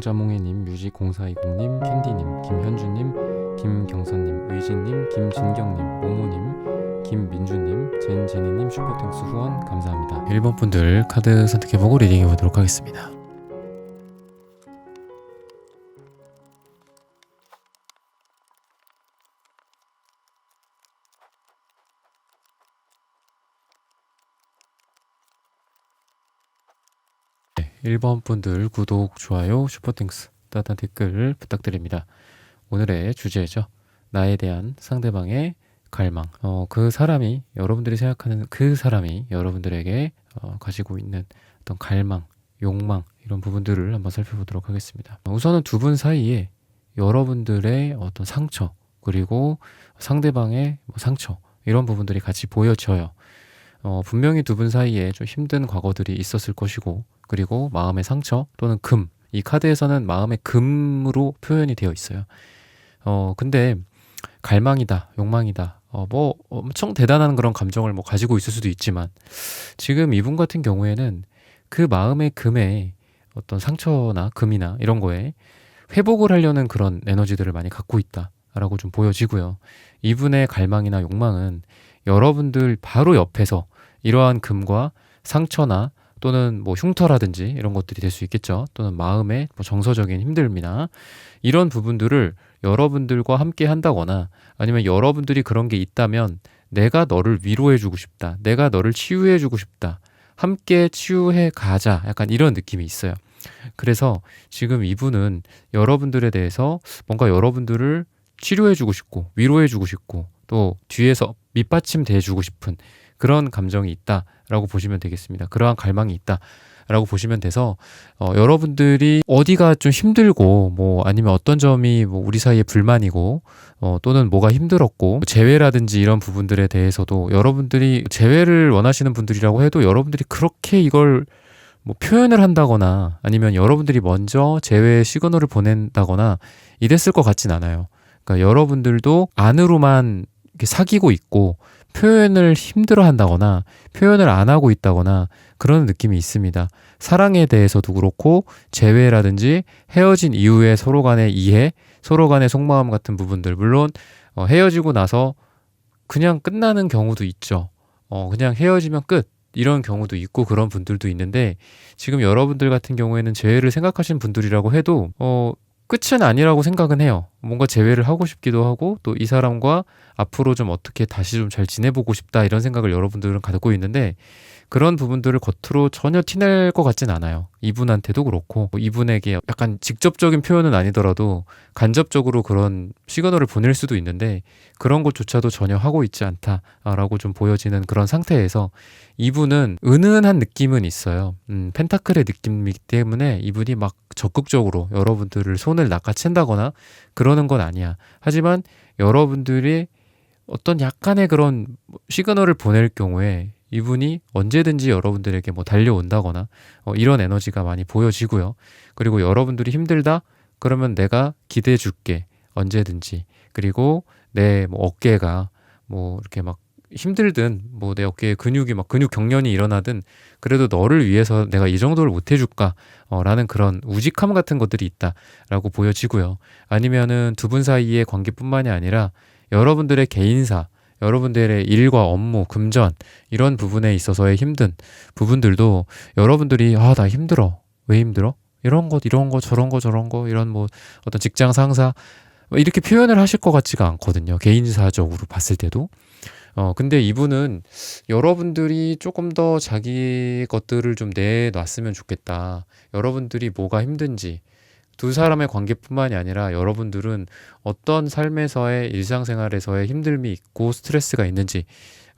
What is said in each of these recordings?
짜몽짜몽해님, 뮤직0420님, 캔디님, 김현주님, 김경선님, 의진님, 김진경님, 모모님, 김민주님, 젠제니님 슈퍼땡스 후원 감사합니다. 1번 분들 카드 선택해보고 리딩해보도록 하겠습니다. 네, 1번 분들 구독, 좋아요, 슈퍼땡스, 따뜻한 댓글 부탁드립니다. 오늘의 주제죠. 나에 대한 상대방의 갈망. 그 사람이, 여러분들이 생각하는 그 사람이 여러분들에게 가지고 있는 어떤 갈망, 욕망, 이런 부분들을 한번 살펴보도록 하겠습니다. 우선은 두 분 사이에 여러분들의 어떤 상처, 그리고 상대방의 상처, 이런 부분들이 같이 보여져요. 분명히 두 분 사이에 좀 힘든 과거들이 있었을 것이고, 그리고 마음의 상처 또는 금, 이 카드에서는 마음의 금으로 표현이 되어 있어요. 근데 갈망이다, 욕망이다, 뭐 엄청 대단한 그런 감정을 뭐 가지고 있을 수도 있지만, 지금 이분 같은 경우에는 그 마음의 금에 어떤 상처나 금이나 이런 거에 회복을 하려는 그런 에너지들을 많이 갖고 있다라고 좀 보여지고요. 이분의 갈망이나 욕망은 여러분들 바로 옆에서 이러한 금과 상처나 또는 뭐 흉터라든지 이런 것들이 될 수 있겠죠. 또는 마음의 뭐 정서적인 힘듦이나 이런 부분들을 여러분들과 함께 한다거나, 아니면 여러분들이 그런 게 있다면 내가 너를 위로해주고 싶다, 내가 너를 치유해주고 싶다, 함께 치유해 가자, 약간 이런 느낌이 있어요. 그래서 지금 이분은 여러분들에 대해서 뭔가 여러분들을 치료해주고 싶고 위로해주고 싶고 또 뒤에서 밑받침돼주고 싶은 그런 감정이 있다라고 보시면 되겠습니다. 그러한 갈망이 있다라고 보시면 돼서 여러분들이 어디가 좀 힘들고 뭐 아니면 어떤 점이 뭐 우리 사이에 불만이고 또는 뭐가 힘들었고, 재회라든지 이런 부분들에 대해서도 여러분들이 재회를 원하시는 분들이라고 해도 여러분들이 그렇게 이걸 뭐 표현을 한다거나 아니면 여러분들이 먼저 재회의 시그널을 보낸다거나 이랬을 것 같진 않아요. 그러니까 여러분들도 안으로만 이렇게 사귀고 있고 표현을 힘들어 한다거나 표현을 안 하고 있다거나 그런 느낌이 있습니다. 사랑에 대해서도 그렇고 재회라든지 헤어진 이후에 서로 간의 이해, 서로 간의 속마음 같은 부분들, 물론 헤어지고 나서 그냥 끝나는 경우도 있죠. 그냥 헤어지면 끝, 이런 경우도 있고 그런 분들도 있는데, 지금 여러분들 같은 경우에는 재회를 생각하신 분들이라고 해도 끝은 아니라고 생각은 해요. 뭔가 재회를 하고 싶기도 하고 또 이 사람과 앞으로 좀 어떻게 다시 좀 잘 지내보고 싶다, 이런 생각을 여러분들은 갖고 있는데, 그런 부분들을 겉으로 전혀 티낼 것 같진 않아요. 이분한테도 그렇고 이분에게 약간 직접적인 표현은 아니더라도 간접적으로 그런 시그널을 보낼 수도 있는데 그런 것조차도 전혀 하고 있지 않다라고 좀 보여지는 그런 상태에서 이분은 은은한 느낌은 있어요. 펜타클의 느낌이기 때문에 이분이 막 적극적으로 여러분들을 손을 낚아챈다거나 그러는 건 아니야. 하지만 여러분들이 어떤 약간의 그런 시그널을 보낼 경우에 이분이 언제든지 여러분들에게 뭐 달려온다거나 이런 에너지가 많이 보여지고요. 그리고 여러분들이 힘들다? 그러면 내가 기대해 줄게, 언제든지. 그리고 내 뭐 어깨가 뭐 이렇게 막 힘들든 뭐 내 어깨에 근육이 막 근육 경련이 일어나든 그래도 너를 위해서 내가 이 정도를 못 해줄까? 라는 그런 우직함 같은 것들이 있다라고 보여지고요. 아니면은 두 분 사이의 관계뿐만이 아니라 여러분들의 개인사, 여러분들의 일과 업무, 금전, 이런 부분에 있어서의 힘든 부분들도 여러분들이 나 힘들어. 왜 힘들어? 이런 것, 저런 거, 이런 뭐 어떤 직장 상사, 이렇게 표현을 하실 것 같지가 않거든요. 개인사적으로 봤을 때도. 근데 이분은 여러분들이 조금 더 자기 것들을 좀 내놨으면 좋겠다. 여러분들이 뭐가 힘든지, 두 사람의 관계뿐만이 아니라 여러분들은 어떤 삶에서의 일상생활에서의 힘듦이 있고 스트레스가 있는지,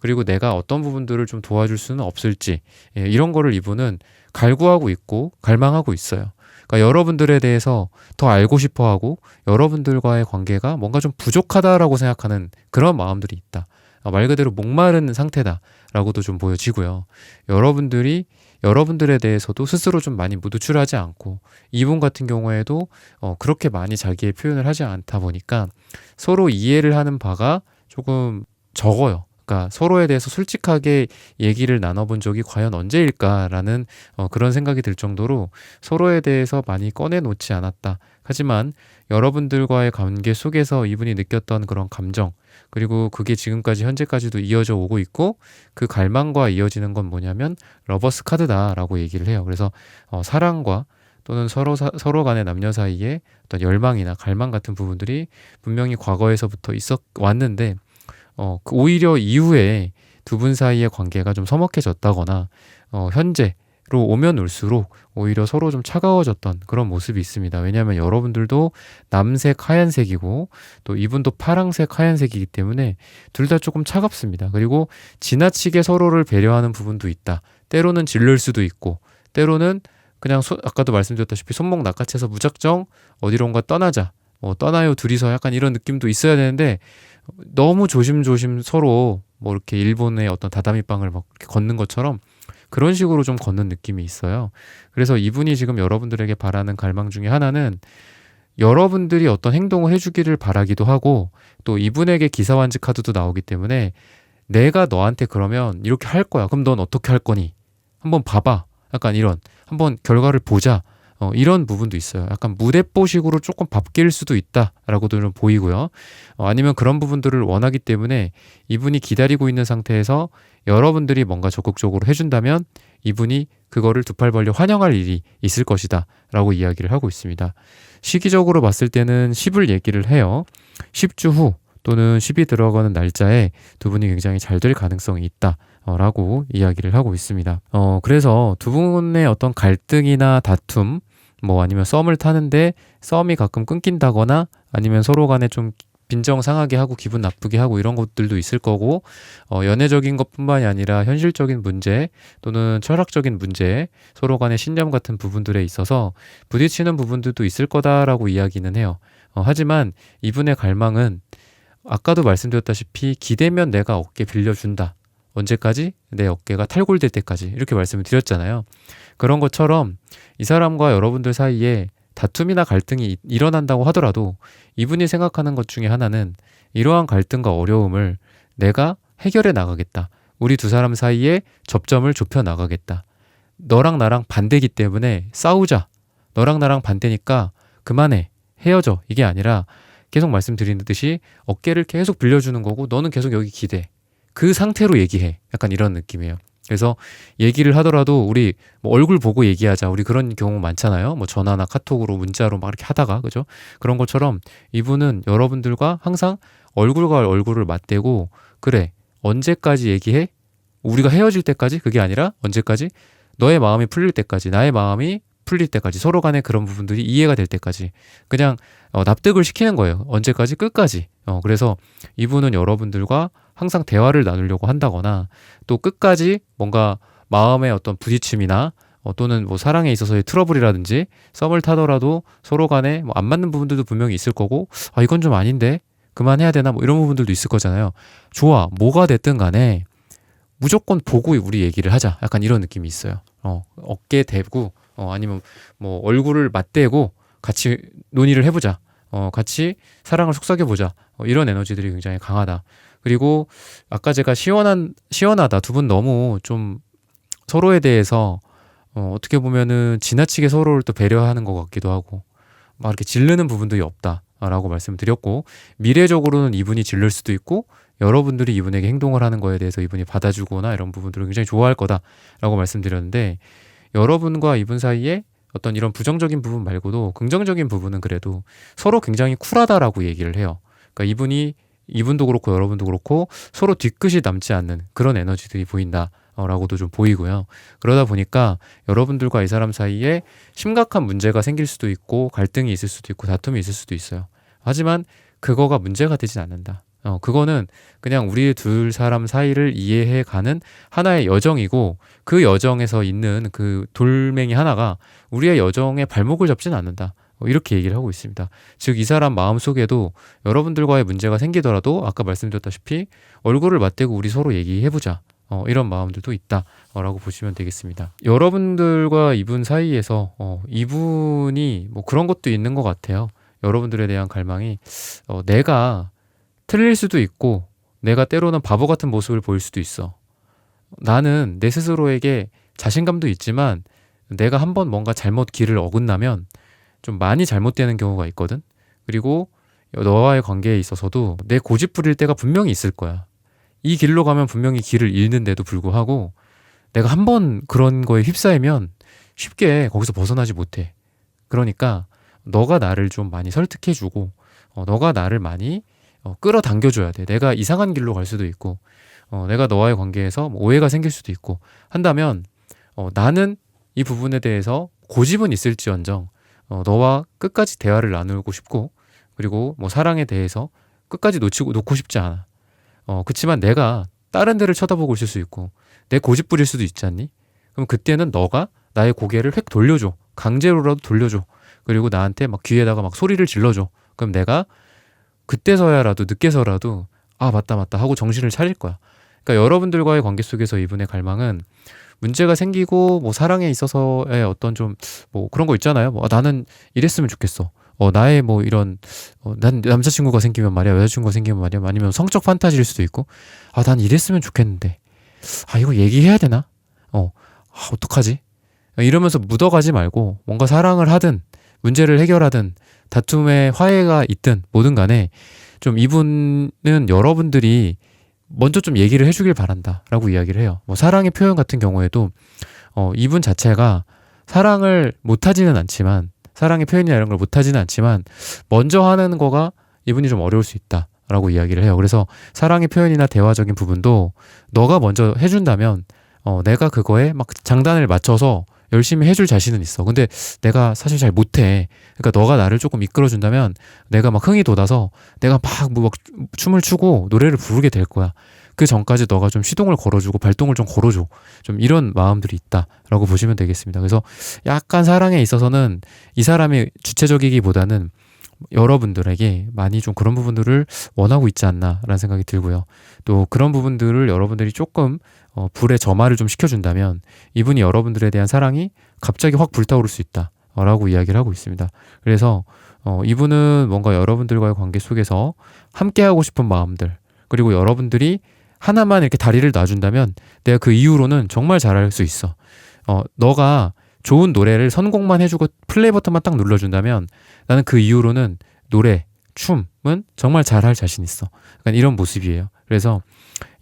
그리고 내가 어떤 부분들을 좀 도와줄 수는 없을지, 이런 거를 이분은 갈구하고 있고 갈망하고 있어요. 그러니까 여러분들에 대해서 더 알고 싶어하고 여러분들과의 관계가 뭔가 좀 부족하다라고 생각하는 그런 마음들이 있다. 말 그대로 목마른 상태다라고도 좀 보여지고요. 여러분들이 여러분들에 대해서도 스스로 좀 많이 노출하지 않고, 이분 같은 경우에도 그렇게 많이 자기의 표현을 하지 않다 보니까 서로 이해를 하는 바가 조금 적어요. 그러니까 서로에 대해서 솔직하게 얘기를 나눠본 적이 과연 언제일까라는 그런 생각이 들 정도로 서로에 대해서 많이 꺼내놓지 않았다. 하지만 여러분들과의 관계 속에서 이분이 느꼈던 그런 감정, 그리고 그게 지금까지 현재까지도 이어져 오고 있고, 그 갈망과 이어지는 건 뭐냐면 러버스 카드다라고 얘기를 해요. 그래서 사랑과 또는 서로 간의 남녀 사이에 어떤 열망이나 갈망 같은 부분들이 분명히 과거에서부터 왔는데, 오히려 이후에 두 분 사이의 관계가 좀 서먹해졌다거나, 현재로 오면 올수록 오히려 서로 좀 차가워졌던 그런 모습이 있습니다. 왜냐하면 여러분들도 남색, 하얀색이고, 또 이분도 파랑색, 하얀색이기 때문에 둘 다 조금 차갑습니다. 그리고 지나치게 서로를 배려하는 부분도 있다. 때로는 질릴 수도 있고, 때로는 그냥 아까도 말씀드렸다시피 손목 낚아채서 무작정 어디론가 떠나자, 떠나요 둘이서, 약간 이런 느낌도 있어야 되는데, 너무 조심조심 서로 뭐 이렇게 일본의 어떤 다다미방을 막 이렇게 걷는 것처럼 그런 식으로 좀 걷는 느낌이 있어요. 그래서 이분이 지금 여러분들에게 바라는 갈망 중에 하나는, 여러분들이 어떤 행동을 해주기를 바라기도 하고, 또 이분에게 기사완즈 카드도 나오기 때문에 내가 너한테 그러면 이렇게 할 거야. 그럼 넌 어떻게 할 거니? 한번 봐봐. 약간 이런, 한번 결과를 보자. 이런 부분도 있어요. 약간 무대뽀식으로 조금 바뀔 수도 있다라고도 좀 보이고요. 아니면 그런 부분들을 원하기 때문에 이분이 기다리고 있는 상태에서 여러분들이 뭔가 적극적으로 해준다면 이분이 그거를 두 팔 벌려 환영할 일이 있을 것이다 라고 이야기를 하고 있습니다. 시기적으로 봤을 때는 10을 얘기를 해요. 10주 후 또는 10이 들어가는 날짜에 두 분이 굉장히 잘 될 가능성이 있다 라고 이야기를 하고 있습니다. 그래서 두 분의 어떤 갈등이나 다툼, 뭐 아니면 썸을 타는데 썸이 가끔 끊긴다거나, 아니면 서로 간에 좀 빈정상하게 하고 기분 나쁘게 하고 이런 것들도 있을 거고, 연애적인 것뿐만이 아니라 현실적인 문제 또는 철학적인 문제, 서로 간의 신념 같은 부분들에 있어서 부딪히는 부분들도 있을 거다라고 이야기는 해요. 하지만 이분의 갈망은 아까도 말씀드렸다시피 기대면 내가 어깨 빌려준다. 언제까지? 내 어깨가 탈골될 때까지, 이렇게 말씀을 드렸잖아요. 그런 것처럼 이 사람과 여러분들 사이에 다툼이나 갈등이 일어난다고 하더라도 이분이 생각하는 것 중에 하나는, 이러한 갈등과 어려움을 내가 해결해 나가겠다. 우리 두 사람 사이에 접점을 좁혀 나가겠다. 너랑 나랑 반대기 때문에 싸우자. 너랑 나랑 반대니까 그만해. 헤어져. 이게 아니라 계속 말씀드린 듯이 어깨를 계속 빌려주는 거고, 너는 계속 여기 기대. 그 상태로 얘기해. 약간 이런 느낌이에요. 그래서 얘기를 하더라도 우리 뭐 얼굴 보고 얘기하자. 우리 그런 경우 많잖아요. 뭐 전화나 카톡으로 문자로 막 이렇게 하다가, 그죠? 그런 것처럼 이분은 여러분들과 항상 얼굴과 얼굴을 맞대고, 그래, 언제까지 얘기해? 우리가 헤어질 때까지? 그게 아니라 언제까지? 너의 마음이 풀릴 때까지, 나의 마음이 풀릴 때까지, 서로 간에 그런 부분들이 이해가 될 때까지 그냥 납득을 시키는 거예요. 언제까지? 끝까지. 그래서 이분은 여러분들과 항상 대화를 나누려고 한다거나, 또 끝까지 뭔가 마음의 어떤 부딪힘이나 또는 뭐 사랑에 있어서의 트러블이라든지 썸을 타더라도 서로 간에 뭐 안 맞는 부분들도 분명히 있을 거고, 이건 좀 아닌데 그만해야 되나, 뭐 이런 부분들도 있을 거잖아요. 좋아, 뭐가 됐든 간에 무조건 보고 우리 얘기를 하자. 약간 이런 느낌이 있어요. 어깨 대고 아니면 뭐 얼굴을 맞대고 같이 논의를 해보자. 같이 사랑을 속삭여보자. 이런 에너지들이 굉장히 강하다. 그리고 아까 제가 시원하다. 두 분 너무 좀 서로에 대해서 어떻게 보면은 지나치게 서로를 또 배려하는 것 같기도 하고, 막 이렇게 질르는 부분들이 없다라고 말씀드렸고, 미래적으로는 이분이 질릴 수도 있고, 여러분들이 이분에게 행동을 하는 거에 대해서 이분이 받아주거나 이런 부분들을 굉장히 좋아할 거다라고 말씀드렸는데, 여러분과 이분 사이에 어떤 이런 부정적인 부분 말고도 긍정적인 부분은 그래도 서로 굉장히 쿨하다라고 얘기를 해요. 그러니까 이분도 그렇고 여러분도 그렇고 서로 뒤끝이 남지 않는 그런 에너지들이 보인다라고도 좀 보이고요. 그러다 보니까 여러분들과 이 사람 사이에 심각한 문제가 생길 수도 있고, 갈등이 있을 수도 있고, 다툼이 있을 수도 있어요. 하지만 그거가 문제가 되진 않는다. 그거는 그냥 우리 둘 사람 사이를 이해해가는 하나의 여정이고, 그 여정에서 있는 그 돌멩이 하나가 우리의 여정에 발목을 잡진 않는다. 이렇게 얘기를 하고 있습니다. 즉, 이 사람 마음속에도 여러분들과의 문제가 생기더라도 아까 말씀드렸다시피 얼굴을 맞대고 우리 서로 얘기해보자. 이런 마음들도 있다라고 보시면 되겠습니다. 여러분들과 이분 사이에서 이분이 뭐 그런 것도 있는 것 같아요. 여러분들에 대한 갈망이 내가 틀릴 수도 있고 내가 때로는 바보 같은 모습을 보일 수도 있어. 나는 내 스스로에게 자신감도 있지만 내가 한번 뭔가 잘못 길을 어긋나면 좀 많이 잘못되는 경우가 있거든. 그리고 너와의 관계에 있어서도 내 고집 부릴 때가 분명히 있을 거야. 이 길로 가면 분명히 길을 잃는데도 불구하고 내가 한번 그런 거에 휩싸이면 쉽게 거기서 벗어나지 못해. 그러니까 너가 나를 좀 많이 설득해주고 너가 나를 많이 끌어당겨줘야 돼. 내가 이상한 길로 갈 수도 있고 내가 너와의 관계에서 뭐 오해가 생길 수도 있고 한다면 나는 이 부분에 대해서 고집은 있을지언정 너와 끝까지 대화를 나누고 싶고 그리고 뭐 사랑에 대해서 끝까지 놓고 싶지 않아. 그치만 내가 다른 데를 쳐다보고 있을 수 있고 내 고집 부릴 수도 있지 않니? 그럼 그때는 너가 나의 고개를 획 돌려줘. 강제로라도 돌려줘. 그리고 나한테 막 귀에다가 막 소리를 질러줘. 그럼 내가 그때서야라도 늦게서라도 아 맞다 하고 정신을 차릴 거야. 그러니까 여러분들과의 관계 속에서 이분의 갈망은 문제가 생기고 뭐 사랑에 있어서의 어떤 좀 뭐 그런 거 있잖아요. 뭐 나는 이랬으면 좋겠어. 나의 뭐 이런 난 남자친구가 생기면 말이야, 여자친구가 생기면 말이야, 아니면 성적 판타지일 수도 있고, 난 이랬으면 좋겠는데, 이거 얘기해야 되나? 어떡하지? 이러면서 묻어가지 말고 뭔가 사랑을 하든 문제를 해결하든 다툼에 화해가 있든 뭐든 간에 좀 이분은 여러분들이 먼저 좀 얘기를 해주길 바란다라고 이야기를 해요. 뭐 사랑의 표현 같은 경우에도 이분 자체가 사랑을 못하지는 않지만 사랑의 표현이나 이런 걸 못하지는 않지만 먼저 하는 거가 이분이 좀 어려울 수 있다라고 이야기를 해요. 그래서 사랑의 표현이나 대화적인 부분도 너가 먼저 해준다면 내가 그거에 막 장단을 맞춰서 열심히 해줄 자신은 있어. 근데 내가 사실 잘 못해. 그러니까 너가 나를 조금 이끌어준다면 내가 막 흥이 돋아서 내가 막 춤을 추고 노래를 부르게 될 거야. 그 전까지 너가 좀 시동을 걸어주고 발동을 좀 걸어줘. 좀 이런 마음들이 있다라고 보시면 되겠습니다. 그래서 약간 사랑에 있어서는 이 사람이 주체적이기보다는 여러분들에게 많이 좀 그런 부분들을 원하고 있지 않나라는 생각이 들고요. 또 그런 부분들을 여러분들이 조금 불의 점화를 좀 시켜준다면 이분이 여러분들에 대한 사랑이 갑자기 확 불타오를 수 있다라고 이야기를 하고 있습니다. 그래서 이분은 뭔가 여러분들과의 관계 속에서 함께하고 싶은 마음들, 그리고 여러분들이 하나만 이렇게 다리를 놔준다면 내가 그 이후로는 정말 잘할 수 있어. 너가 좋은 노래를 선곡만 해주고 플레이 버튼만 딱 눌러준다면 나는 그 이후로는 노래, 춤은 정말 잘할 자신 있어. 약간 이런 모습이에요. 그래서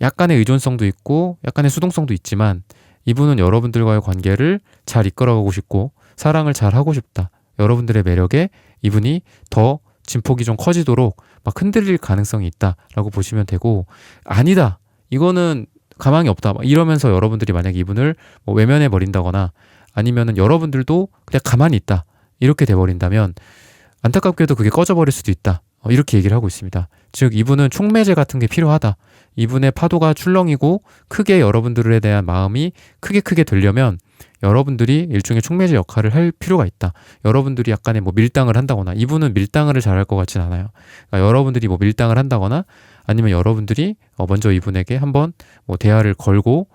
약간의 의존성도 있고 약간의 수동성도 있지만 이분은 여러분들과의 관계를 잘 이끌어가고 싶고 사랑을 잘 하고 싶다. 여러분들의 매력에 이분이 더 진폭이 좀 커지도록 막 흔들릴 가능성이 있다라고 보시면 되고, 아니다, 이거는 가망이 없다, 막 이러면서 여러분들이 만약에 이분을 뭐 외면해 버린다거나 아니면은 여러분들도 그냥 가만히 있다 이렇게 돼버린다면 안타깝게도 그게 꺼져버릴 수도 있다, 이렇게 얘기를 하고 있습니다. 즉 이분은 촉매제 같은 게 필요하다. 이분의 파도가 출렁이고 크게 여러분들에 대한 마음이 크게 되려면 여러분들이 일종의 촉매제 역할을 할 필요가 있다. 여러분들이 약간의 뭐 밀당을 한다거나, 이분은 밀당을 잘할 것 같진 않아요. 그러니까 여러분들이 뭐 밀당을 한다거나 아니면 여러분들이 먼저 이분에게 한번 뭐 대화를 걸고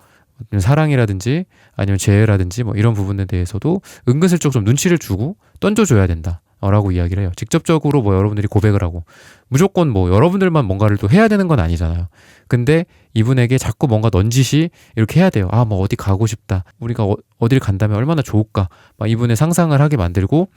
사랑이라든지 아니면 재회라든지 뭐 이런 부분에 대해서도 은근슬쩍 좀 눈치를 주고 던져줘야 된다 라고 이야기를 해요. 직접적으로 뭐 여러분들이 고백을 하고 무조건 뭐 여러분들만 뭔가를 또 해야 되는 건 아니잖아요. 근데 이분에게 자꾸 뭔가 넌지시 이렇게 해야 돼요. 뭐 어디 가고 싶다, 우리가 어딜 간다면 얼마나 좋을까, 막 이분의 상상을 하게 만들고,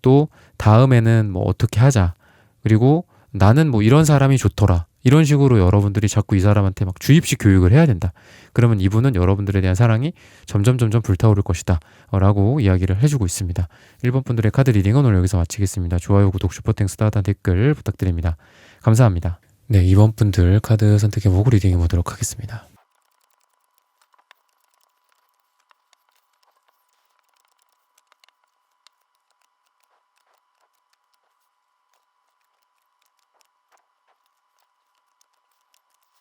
또 다음에는 뭐 어떻게 하자, 그리고 나는 뭐 이런 사람이 좋더라, 이런 식으로 여러분들이 자꾸 이 사람한테 막 주입식 교육을 해야 된다. 그러면 이분은 여러분들에 대한 사랑이 점점 불타오를 것이다 라고 이야기를 해주고 있습니다. 1번 분들의 카드 리딩은 오늘 여기서 마치겠습니다. 좋아요, 구독, 슈퍼땡스, 따뜻한 댓글 부탁드립니다. 감사합니다. 네, 2번 분들 카드 선택해보고 리딩해보도록 하겠습니다.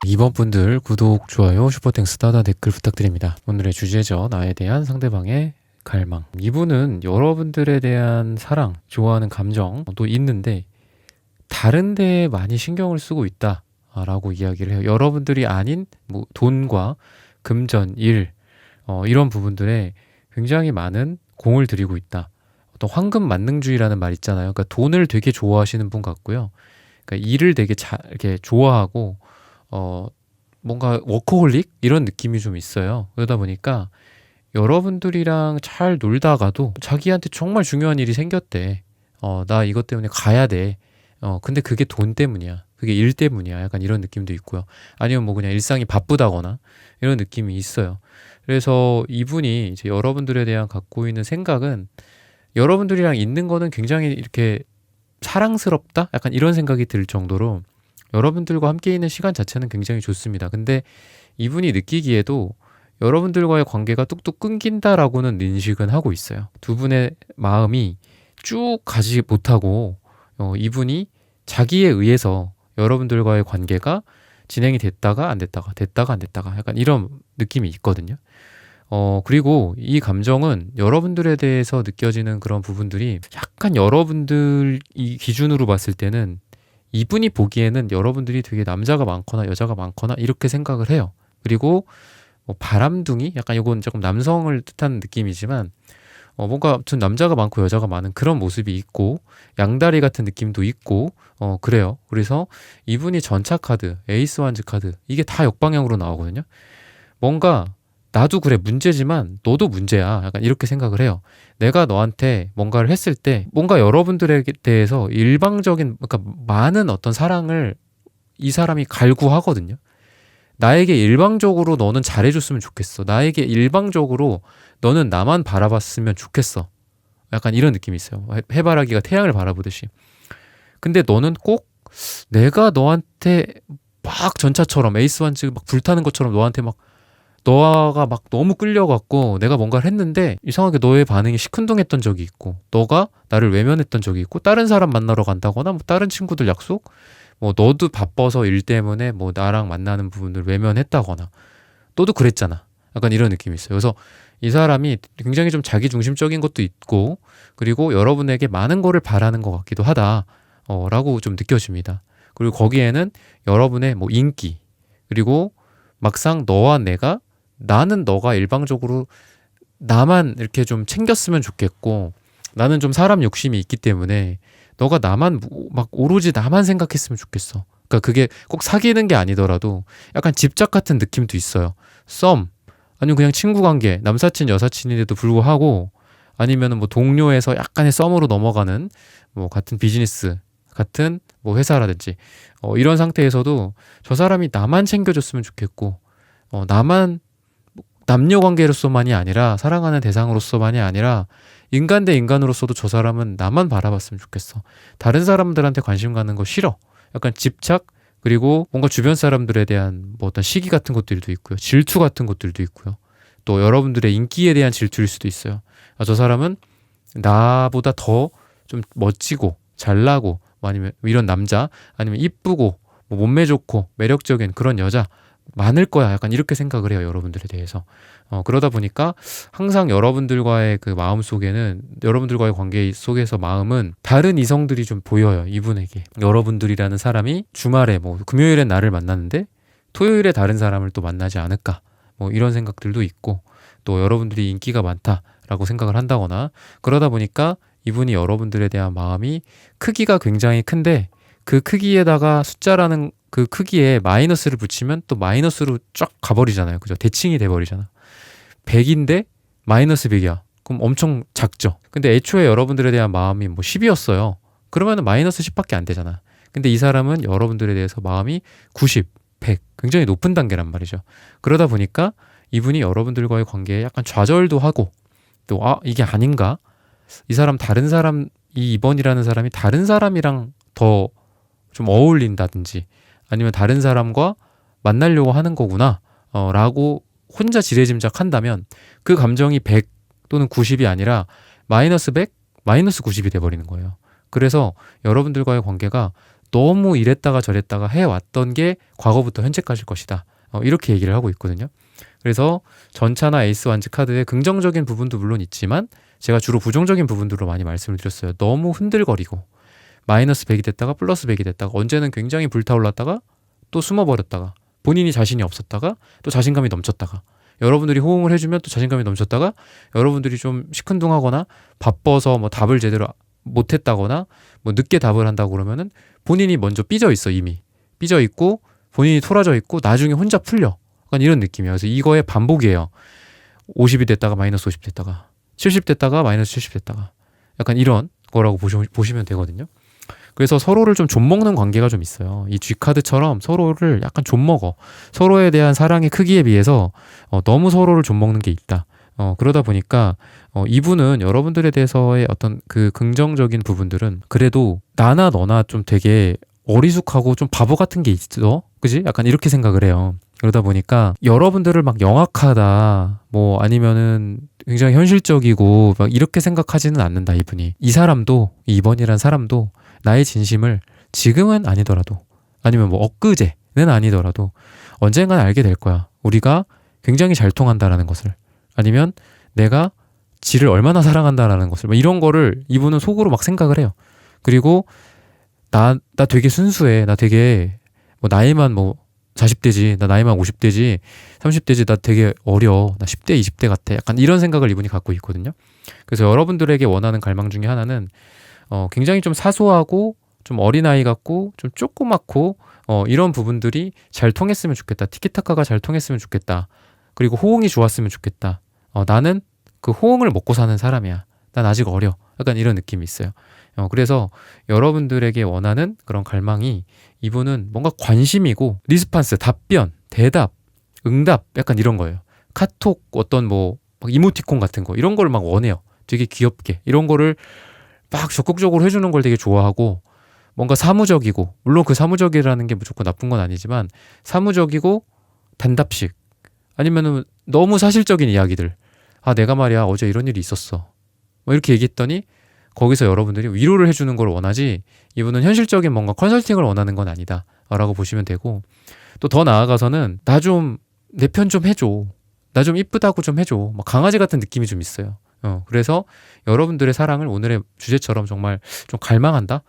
이번 분들 구독, 좋아요, 슈퍼땡스, 따다 댓글 부탁드립니다. 오늘의 주제죠. 나에 대한 상대방의 갈망. 이분은 여러분들에 대한 사랑, 좋아하는 감정도 있는데 다른 데에 많이 신경을 쓰고 있다라고 이야기를 해요. 여러분들이 아닌 뭐 돈과 금전, 일, 이런 부분들에 굉장히 많은 공을 들이고 있다. 어떤 황금 만능주의라는 말 있잖아요. 그러니까 돈을 되게 좋아하시는 분 같고요. 그러니까 일을 되게 이렇게 좋아하고 뭔가 워커홀릭 이런 느낌이 좀 있어요. 그러다 보니까 여러분들이랑 잘 놀다가도 자기한테 정말 중요한 일이 생겼대. 나 이것 때문에 가야 돼. 근데 그게 돈 때문이야. 그게 일 때문이야. 약간 이런 느낌도 있고요. 아니면 뭐 그냥 일상이 바쁘다거나 이런 느낌이 있어요. 그래서 이분이 이제 여러분들에 대한 갖고 있는 생각은 여러분들이랑 있는 거는 굉장히 이렇게 사랑스럽다? 약간 이런 생각이 들 정도로 여러분들과 함께 있는 시간 자체는 굉장히 좋습니다. 근데 이분이 느끼기에도 여러분들과의 관계가 뚝뚝 끊긴다라고는 인식은 하고 있어요. 두 분의 마음이 쭉 가지 못하고 이분이 자기에 의해서 여러분들과의 관계가 진행이 됐다가 안 됐다가 됐다가 안 됐다가 약간 이런 느낌이 있거든요. 그리고 이 감정은 여러분들에 대해서 느껴지는 그런 부분들이 약간 여러분들 이 기준으로 봤을 때는 이분이 보기에는 여러분들이 되게 남자가 많거나 여자가 많거나 이렇게 생각을 해요. 그리고 뭐 바람둥이? 약간 이건 조금 남성을 뜻하는 느낌이지만 뭔가 아무튼 남자가 많고 여자가 많은 그런 모습이 있고 양다리 같은 느낌도 있고 그래요. 그래서 이분이 전차 카드, 에이스 완즈 카드 이게 다 역방향으로 나오거든요. 뭔가 나도 그래 문제지만 너도 문제야. 약간 이렇게 생각을 해요. 내가 너한테 뭔가를 했을 때 뭔가 여러분들에 대해서 일방적인 그러니까 많은 어떤 사랑을 이 사람이 갈구하거든요. 나에게 일방적으로 너는 잘해줬으면 좋겠어. 나에게 일방적으로 너는 나만 바라봤으면 좋겠어. 약간 이런 느낌이 있어요. 해바라기가 태양을 바라보듯이. 근데 너는 꼭 내가 너한테 막 전차처럼 에이스 완즈 막 불타는 것처럼 너한테 막 너가 막 너무 끌려갔고 내가 뭔가를 했는데 이상하게 너의 반응이 시큰둥했던 적이 있고 너가 나를 외면했던 적이 있고 다른 사람 만나러 간다거나 뭐 다른 친구들 약속 뭐 너도 바빠서 일 때문에 뭐 나랑 만나는 부분을 외면했다거나 너도 그랬잖아. 약간 이런 느낌이 있어요. 그래서 이 사람이 굉장히 좀 자기중심적인 것도 있고 그리고 여러분에게 많은 거를 바라는 것 같기도 하다 라고 좀 느껴집니다. 그리고 거기에는 여러분의 뭐 인기 그리고 막상 너와 내가 나는 너가 일방적으로 나만 이렇게 좀 챙겼으면 좋겠고 나는 좀 사람 욕심이 있기 때문에 너가 나만 막 오로지 나만 생각했으면 좋겠어. 그러니까 그게 꼭 사귀는 게 아니더라도 약간 집착 같은 느낌도 있어요. 썸 아니면 그냥 친구 관계 남사친 여사친인데도 불구하고 아니면은 뭐 동료에서 약간의 썸으로 넘어가는 뭐 같은 비즈니스 같은 뭐 회사라든지 이런 상태에서도 저 사람이 나만 챙겨줬으면 좋겠고 나만 남녀 관계로서만이 아니라 사랑하는 대상으로서만이 아니라 인간 대 인간으로서도 저 사람은 나만 바라봤으면 좋겠어. 다른 사람들한테 관심 갖는 거 싫어. 약간 집착 그리고 뭔가 주변 사람들에 대한 뭐 어떤 시기 같은 것들도 있고요. 질투 같은 것들도 있고요. 또 여러분들의 인기에 대한 질투일 수도 있어요. 저 사람은 나보다 더 좀 멋지고 잘나고 뭐 아니면 이런 남자 아니면 이쁘고 뭐 몸매 좋고 매력적인 그런 여자 많을 거야. 약간 이렇게 생각을 해요. 여러분들에 대해서. 그러다 보니까 항상 여러분들과의 그 마음 속에는 여러분들과의 관계 속에서 마음은 다른 이성들이 좀 보여요. 이분에게. 여러분들이라는 사람이 주말에 뭐 금요일엔 나를 만났는데 토요일에 다른 사람을 또 만나지 않을까. 뭐 이런 생각들도 있고 또 여러분들이 인기가 많다라고 생각을 한다거나 그러다 보니까 이분이 여러분들에 대한 마음이 크기가 굉장히 큰데 그 크기에다가 숫자라는 그 크기에 마이너스를 붙이면 또 마이너스로 쫙 가버리잖아요. 그죠? 대칭이 돼버리잖아. 100인데 마이너스 100이야. 그럼 엄청 작죠. 근데 애초에 여러분들에 대한 마음이 뭐 10이었어요. 그러면 마이너스 10밖에 안 되잖아. 근데 이 사람은 여러분들에 대해서 마음이 90, 100 굉장히 높은 단계란 말이죠. 그러다 보니까 이분이 여러분들과의 관계에 약간 좌절도 하고 또 이게 아닌가? 이 사람 다른 사람 이 2번이라는 사람이 다른 사람이랑 더 좀 어울린다든지 아니면 다른 사람과 만나려고 하는 거구나 라고 혼자 지레짐작한다면 그 감정이 100 또는 90이 아니라 마이너스 100, 마이너스 90이 돼버리는 거예요. 그래서 여러분들과의 관계가 너무 이랬다가 저랬다가 해왔던 게 과거부터 현재까지일 것이다. 이렇게 얘기를 하고 있거든요. 그래서 전차나 에이스 완즈 카드의 긍정적인 부분도 물론 있지만 제가 주로 부정적인 부분들로 많이 말씀을 드렸어요. 너무 흔들거리고 마이너스 100이 됐다가 플러스 100이 됐다가 언제는 굉장히 불타올랐다가 또 숨어버렸다가 본인이 자신이 없었다가 또 자신감이 넘쳤다가 여러분들이 호응을 해주면 또 자신감이 넘쳤다가 여러분들이 좀 시큰둥하거나 바빠서 뭐 답을 제대로 못했다거나 뭐 늦게 답을 한다고 그러면은 본인이 먼저 삐져 있어. 이미 삐져 있고 본인이 토라져 있고 나중에 혼자 풀려. 약간 이런 느낌이에요. 그래서 이거의 반복이에요. 50이 됐다가 마이너스 50 됐다가 70 됐다가 마이너스 70 됐다가 약간 이런 거라고 보시면 되거든요. 그래서 서로를 좀 좀먹는 관계가 좀 있어요. 이 G카드처럼 서로를 약간 좀먹어. 서로에 대한 사랑의 크기에 비해서 너무 서로를 좀먹는 게 있다. 그러다 보니까 이분은 여러분들에 대해서의 어떤 그 긍정적인 부분들은 그래도 나나 너나 좀 되게 어리숙하고 좀 바보 같은 게 있어. 그지? 약간 이렇게 생각을 해요. 그러다 보니까 여러분들을 막 영악하다, 뭐 아니면은 굉장히 현실적이고 막 이렇게 생각하지는 않는다, 이분이. 이 사람도, 이 2번이란 사람도 나의 진심을 지금은 아니더라도, 아니면 뭐 엊그제는 아니더라도 언젠간 알게 될 거야. 우리가 굉장히 잘 통한다라는 것을. 아니면 내가 지를 얼마나 사랑한다라는 것을. 뭐 이런 거를 이분은 속으로 막 생각을 해요. 그리고 나 되게 순수해. 나 되게 뭐 나이만 뭐 40대지, 나 나이만 50대지, 30대지, 나 되게 어려. 나 10대, 20대 같아. 약간 이런 생각을 이분이 갖고 있거든요. 그래서 여러분들에게 원하는 갈망 중에 하나는 굉장히 좀 사소하고 좀 어린아이 같고 좀 조그맣고 이런 부분들이 잘 통했으면 좋겠다. 티키타카가 잘 통했으면 좋겠다. 그리고 호응이 좋았으면 좋겠다. 나는 그 호응을 먹고 사는 사람이야. 난 아직 어려. 약간 이런 느낌이 있어요. 그래서 여러분들에게 원하는 그런 갈망이 이분은 뭔가 관심이고 리스판스, 답변, 대답, 응답 약간 이런 거예요. 카톡 어떤 뭐 막 이모티콘 같은 거 이런 걸 막 원해요. 되게 귀엽게 이런 거를 막 적극적으로 해주는 걸 되게 좋아하고 뭔가 사무적이고 물론 그 사무적이라는 게 무조건 나쁜 건 아니지만 사무적이고 단답식 아니면은 너무 사실적인 이야기들 내가 말이야 어제 이런 일이 있었어 뭐 이렇게 얘기했더니 거기서 여러분들이 위로를 해주는 걸 원하지 이분은 현실적인 뭔가 컨설팅을 원하는 건 아니다 라고 보시면 되고 또 더 나아가서는 나 좀 내 편 좀 해줘 나 좀 이쁘다고 좀 해줘 막 강아지 같은 느낌이 좀 있어요. 그래서 여러분들의 사랑을 오늘의 주제처럼 정말 좀 갈망한다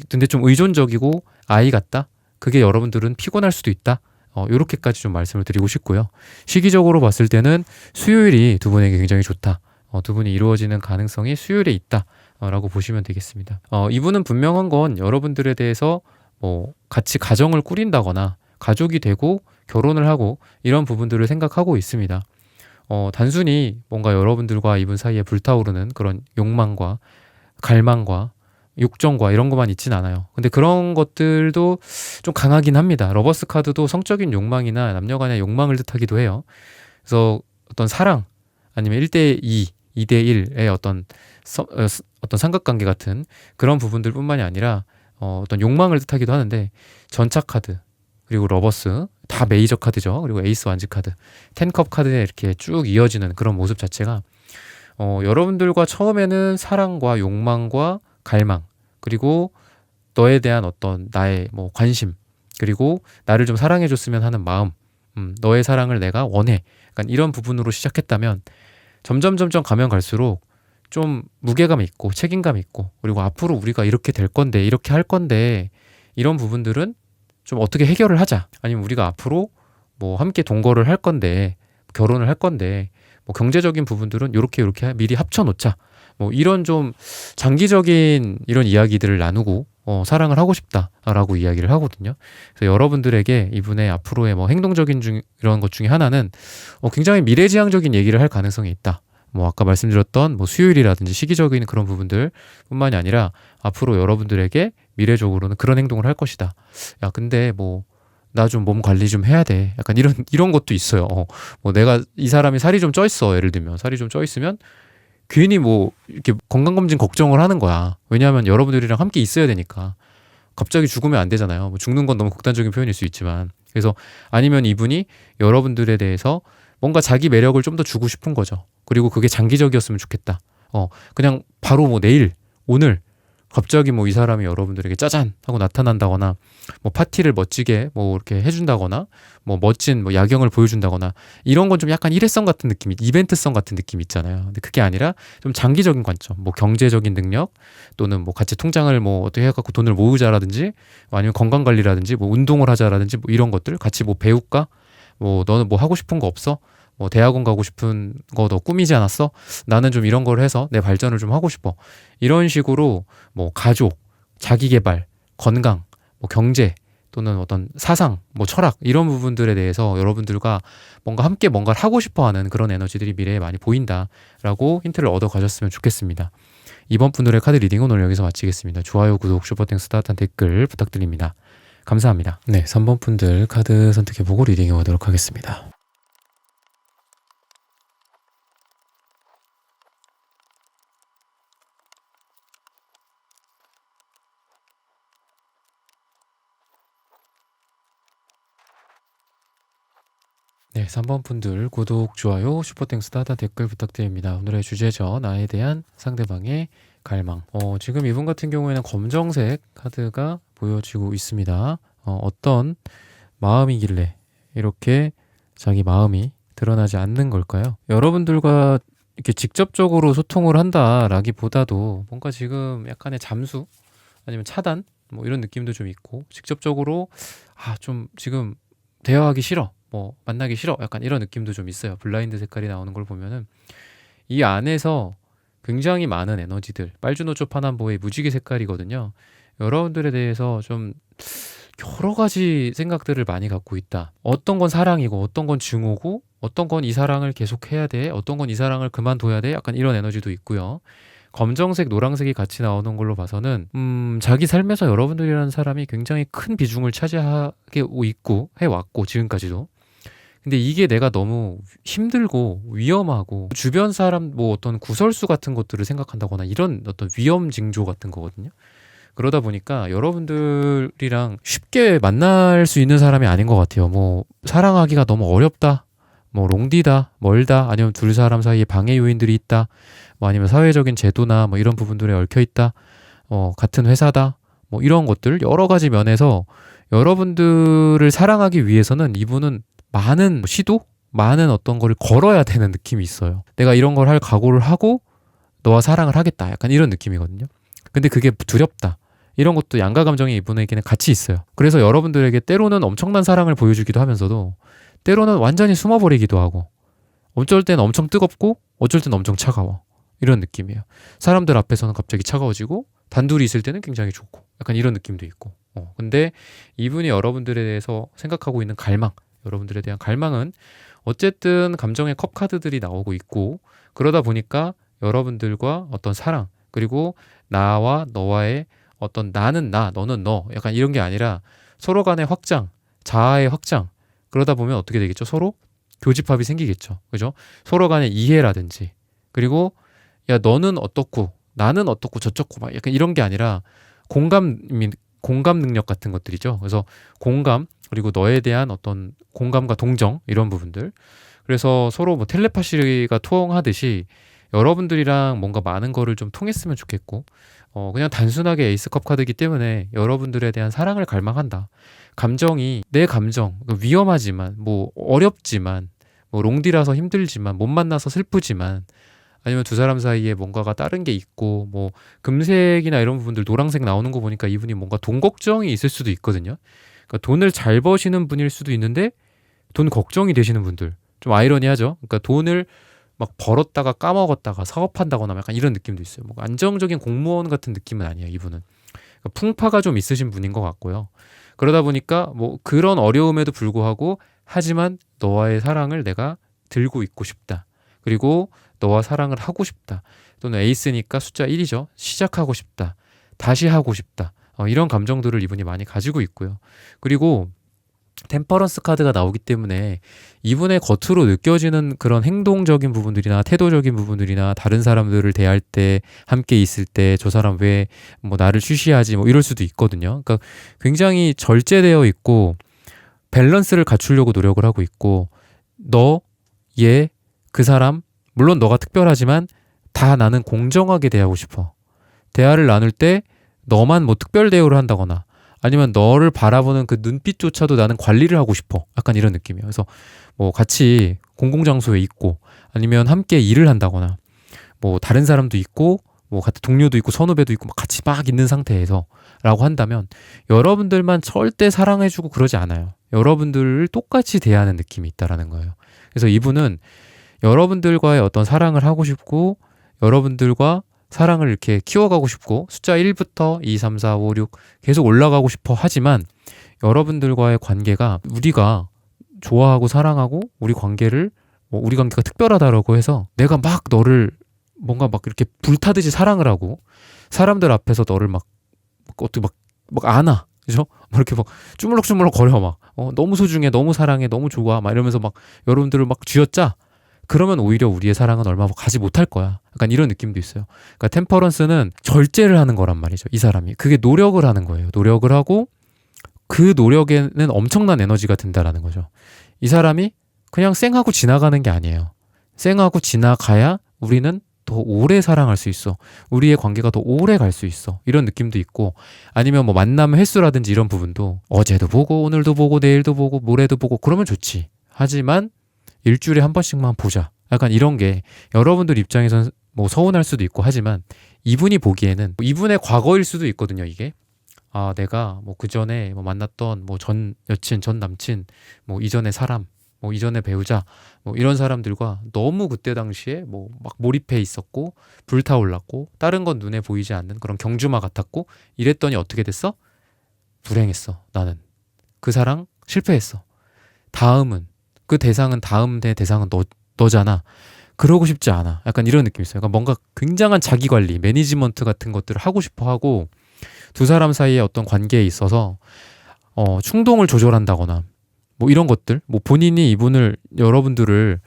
근데 좀 의존적이고 아이 같다 그게 여러분들은 피곤할 수도 있다 요렇게까지 좀 말씀을 드리고 싶고요. 시기적으로 봤을 때는 수요일이 두 분에게 굉장히 좋다. 두 분이 이루어지는 가능성이 수요일에 있다 라고 보시면 되겠습니다. 이분은 분명한 건 여러분들에 대해서 뭐 같이 가정을 꾸린다거나 가족이 되고 결혼을 하고 이런 부분들을 생각하고 있습니다. 단순히 뭔가 여러분들과 이분 사이에 불타오르는 그런 욕망과 갈망과 욕정과 이런 것만 있진 않아요. 근데 그런 것들도 좀 강하긴 합니다. 러버스 카드도 성적인 욕망이나 남녀 간의 욕망을 뜻하기도 해요. 그래서 어떤 사랑 아니면 1대2, 2대1의 어떤 삼각관계 같은 그런 부분들 뿐만이 아니라 어떤 욕망을 뜻하기도 하는데 전차 카드 그리고 러버스 다 메이저 카드죠. 그리고 에이스 완즈 카드, 텐컵 카드에 이렇게 쭉 이어지는 그런 모습 자체가 여러분들과 처음에는 사랑과 욕망과 갈망 그리고 너에 대한 어떤 나의 뭐 관심 그리고 나를 좀 사랑해줬으면 하는 마음 너의 사랑을 내가 원해 약간 이런 부분으로 시작했다면 점점 가면 갈수록 좀 무게감 있고 책임감 있고 그리고 앞으로 우리가 이렇게 될 건데 이렇게 할 건데 이런 부분들은 좀 어떻게 해결을 하자 아니면 우리가 앞으로 뭐 함께 동거를 할 건데 결혼을 할 건데 뭐 경제적인 부분들은 요렇게 미리 합쳐놓자 뭐 이런 좀 장기적인 이런 이야기들을 나누고 사랑을 하고 싶다라고 이야기를 하거든요. 그래서 여러분들에게 이분의 앞으로의 뭐 행동적인 이런 것 중에 하나는 굉장히 미래지향적인 얘기를 할 가능성이 있다. 뭐 아까 말씀드렸던 뭐 수요일이라든지 시기적인 그런 부분들 뿐만이 아니라 앞으로 여러분들에게 미래적으로는 그런 행동을 할 것이다. 야 근데 뭐 나 좀 몸 관리 좀 해야 돼. 약간 이런 것도 있어요. 뭐 내가 이 사람이 살이 좀 쪄 있어. 예를 들면 살이 좀 쪄 있으면 괜히 뭐 이렇게 건강검진 걱정을 하는 거야. 왜냐하면 여러분들이랑 함께 있어야 되니까. 갑자기 죽으면 안 되잖아요. 뭐 죽는 건 너무 극단적인 표현일 수 있지만. 그래서 아니면 이분이 여러분들에 대해서 뭔가 자기 매력을 좀 더 주고 싶은 거죠. 그리고 그게 장기적이었으면 좋겠다. 그냥 바로 뭐 내일, 오늘 갑자기 뭐 이 사람이 여러분들에게 짜잔 하고 나타난다거나 뭐 파티를 멋지게 뭐 이렇게 해준다거나 뭐 멋진 뭐 야경을 보여준다거나 이런 건 좀 약간 일회성 같은 느낌이 이벤트성 같은 느낌 있잖아요. 근데 그게 아니라 좀 장기적인 관점, 뭐 경제적인 능력 또는 뭐 같이 통장을 뭐 어떻게 해갖고 돈을 모으자라든지 아니면 건강 관리라든지 뭐 운동을 하자라든지 뭐 이런 것들 같이 뭐 배울까? 뭐 너는 뭐 하고 싶은 거 없어? 뭐 대학원 가고 싶은 거 너 꾸미지 않았어? 나는 좀 이런 걸 해서 내 발전을 좀 하고 싶어. 이런 식으로 뭐 가족, 자기계발, 건강, 뭐 경제 또는 어떤 사상, 뭐 철학 이런 부분들에 대해서 여러분들과 뭔가 함께 뭔가를 하고 싶어하는 그런 에너지들이 미래에 많이 보인다라고 힌트를 얻어 가셨으면 좋겠습니다. 이번 분들의 카드 리딩은 오늘 여기서 마치겠습니다. 좋아요, 구독, 슈퍼땡스, 따뜻한 댓글 부탁드립니다. 감사합니다. 네, 3번 분들 카드 선택해보고 리딩해 보도록 하겠습니다. 네, 3번 분들 구독, 좋아요, 슈퍼땡스, 따뜻한 댓글 부탁드립니다. 오늘의 주제죠. 나에 대한 상대방의 갈망. 지금 이분 같은 경우에는 검정색 카드가 보여지고 있습니다. 어떤 마음이길래 이렇게 자기 마음이 드러나지 않는 걸까요? 여러분들과 이렇게 직접적으로 소통을 한다라기보다도 뭔가 지금 약간의 잠수 아니면 차단 뭐 이런 느낌도 좀 있고, 직접적으로 좀 지금 대화하기 싫어, 뭐 만나기 싫어, 약간 이런 느낌도 좀 있어요. 블라인드 색깔이 나오는 걸 보면은 이 안에서 굉장히 많은 에너지들, 빨주노초 파남보의 무지개 색깔이거든요. 여러분들에 대해서 좀 여러 가지 생각들을 많이 갖고 있다. 어떤 건 사랑이고, 어떤 건 증오고, 어떤 건 이 사랑을 계속해야 돼, 어떤 건 이 사랑을 그만둬야 돼, 약간 이런 에너지도 있고요. 검정색, 노란색이 같이 나오는 걸로 봐서는 자기 삶에서 여러분들이라는 사람이 굉장히 큰 비중을 차지하게 있고 해왔고, 지금까지도. 근데 이게 내가 너무 힘들고 위험하고 주변 사람 뭐 어떤 구설수 같은 것들을 생각한다거나 이런 어떤 위험 징조 같은 거거든요. 그러다 보니까 여러분들이랑 쉽게 만날 수 있는 사람이 아닌 것 같아요. 뭐 사랑하기가 너무 어렵다, 뭐 롱디다, 멀다, 아니면 둘 사람 사이에 방해 요인들이 있다, 뭐 아니면 사회적인 제도나 뭐 이런 부분들에 얽혀 있다, 같은 회사다, 뭐 이런 것들 여러 가지 면에서 여러분들을 사랑하기 위해서는 이분은 많은 시도, 많은 어떤 거를 걸어야 되는 느낌이 있어요. 내가 이런 걸 할 각오를 하고 너와 사랑을 하겠다, 약간 이런 느낌이거든요. 근데 그게 두렵다, 이런 것도 양가 감정이 이분에게는 같이 있어요. 그래서 여러분들에게 때로는 엄청난 사랑을 보여주기도 하면서도 때로는 완전히 숨어버리기도 하고, 어쩔 땐 엄청 뜨겁고 어쩔 땐 엄청 차가워, 이런 느낌이에요. 사람들 앞에서는 갑자기 차가워지고 단둘이 있을 때는 굉장히 좋고, 약간 이런 느낌도 있고. 근데 이분이 여러분들에 대해서 생각하고 있는 갈망, 여러분들에 대한 갈망은 어쨌든 감정의 컵 카드들이 나오고 있고, 그러다 보니까 여러분들과 어떤 사랑, 그리고 나와 너와의 어떤 나는 나, 너는 너, 약간 이런 게 아니라 서로 간의 확장, 자아의 확장. 그러다 보면 어떻게 되겠죠? 서로 교집합이 생기겠죠. 그죠? 서로 간의 이해라든지, 그리고 야 너는 어떻고 나는 어떻고 저쩌고 막 약간 이런 게 아니라 공감 능력 같은 것들이죠. 그래서 공감, 그리고 너에 대한 어떤 공감과 동정, 이런 부분들. 그래서 서로 뭐 텔레파시가 통하듯이 여러분들이랑 뭔가 많은 거를 좀 통했으면 좋겠고, 그냥 단순하게 에이스컵 카드이기 때문에 여러분들에 대한 사랑을 갈망한다. 감정이, 내 감정, 위험하지만, 뭐 어렵지만, 뭐 롱디라서 힘들지만, 못 만나서 슬프지만, 아니면 두 사람 사이에 뭔가가 다른 게 있고, 뭐 금색이나 이런 부분들, 노란색 나오는 거 보니까 이분이 뭔가 돈 걱정이 있을 수도 있거든요. 그러니까 돈을 잘 버시는 분일 수도 있는데 돈 걱정이 되시는 분들, 좀 아이러니하죠. 그러니까 돈을 막 벌었다가 까먹었다가 사업한다거나 약간 이런 느낌도 있어요. 뭐 안정적인 공무원 같은 느낌은 아니에요, 이분은. 그러니까 풍파가 좀 있으신 분인 것 같고요. 그러다 보니까 뭐 그런 어려움에도 불구하고, 하지만 너와의 사랑을 내가 들고 있고 싶다, 그리고 너와 사랑을 하고 싶다, 또는 에이스니까 숫자 1이죠. 시작하고 싶다, 다시 하고 싶다, 이런 감정들을 이분이 많이 가지고 있고요. 그리고 템퍼런스 카드가 나오기 때문에 이분의 겉으로 느껴지는 그런 행동적인 부분들이나 태도적인 부분들이나, 다른 사람들을 대할 때, 함께 있을 때 저 사람 왜 뭐 나를 쉬쉬하지, 뭐 이럴 수도 있거든요. 그러니까 굉장히 절제되어 있고 밸런스를 갖추려고 노력을 하고 있고, 너, 얘, 그 사람, 물론 너가 특별하지만 다 나는 공정하게 대하고 싶어. 대화를 나눌 때 너만 뭐 특별 대우를 한다거나, 아니면 너를 바라보는 그 눈빛조차도 나는 관리를 하고 싶어, 약간 이런 느낌이에요. 그래서 뭐 같이 공공장소에 있고, 아니면 함께 일을 한다거나, 뭐 다른 사람도 있고, 뭐 같은 동료도 있고 선후배도 있고 막 같이 막 있는 상태에서 라고 한다면, 여러분들만 절대 사랑해주고 그러지 않아요. 여러분들을 똑같이 대하는 느낌이 있다라는 거예요. 그래서 이분은 여러분들과의 어떤 사랑을 하고 싶고, 여러분들과 사랑을 이렇게 키워가고 싶고 숫자 1부터 2, 3, 4, 5, 6 계속 올라가고 싶어 하지만 여러분들과의 관계가 우리가 좋아하고 사랑하고 우리 관계를 우리 관계가 특별하다라고 해서 내가 막 너를 뭔가 막 이렇게 불타듯이 사랑을 하고 사람들 앞에서 너를 막 어떻게 막 안아, 그죠? 막 이렇게 막 주물럭주물럭 거려 막 너무 소중해, 너무 사랑해, 너무 좋아 막 이러면서 막 여러분들을 막 쥐어짜. 그러면 오히려 우리의 사랑은 얼마 가지 못할 거야. 약간 이런 느낌도 있어요. 그러니까 템퍼런스는 절제를 하는 거란 말이죠. 이 사람이 그게 노력을 하는 거예요. 노력을 하고 그 노력에는 엄청난 에너지가 든다라는 거죠. 이 사람이 그냥 쌩하고 지나가는 게 아니에요. 쌩하고 지나가야 우리는 더 오래 사랑할 수 있어. 우리의 관계가 더 오래 갈 수 있어. 이런 느낌도 있고 아니면 뭐 만남 횟수라든지 이런 부분도 어제도 보고 오늘도 보고 내일도 보고 모레도 보고 그러면 좋지. 하지만 일주일에 한 번씩만 보자. 약간 이런 게 여러분들 입장에선 뭐 서운할 수도 있고 하지만 이분이 보기에는 이분의 과거일 수도 있거든요. 이게 아 내가 뭐 그 전에 뭐 만났던 뭐 전 여친 전 남친 뭐 이전의 사람 뭐 이전의 배우자 뭐 이런 사람들과 너무 그때 당시에 뭐 막 몰입해 있었고 불타올랐고 다른 건 눈에 보이지 않는 그런 경주마 같았고 이랬더니 어떻게 됐어? 불행했어. 나는 그 사랑 실패했어. 다음은 그 대상은 다음 대상은 너잖아. 그러고 싶지 않아. 약간 이런 느낌이 있어요. 그러니까 뭔가 굉장한 자기 관리, 매니지먼트 같은 것들을 하고 싶어 하고 두 사람 사이의 어떤 관계에 있어서 충동을 조절한다거나 뭐 이런 것들, 뭐 본인이 이분을 여러분들을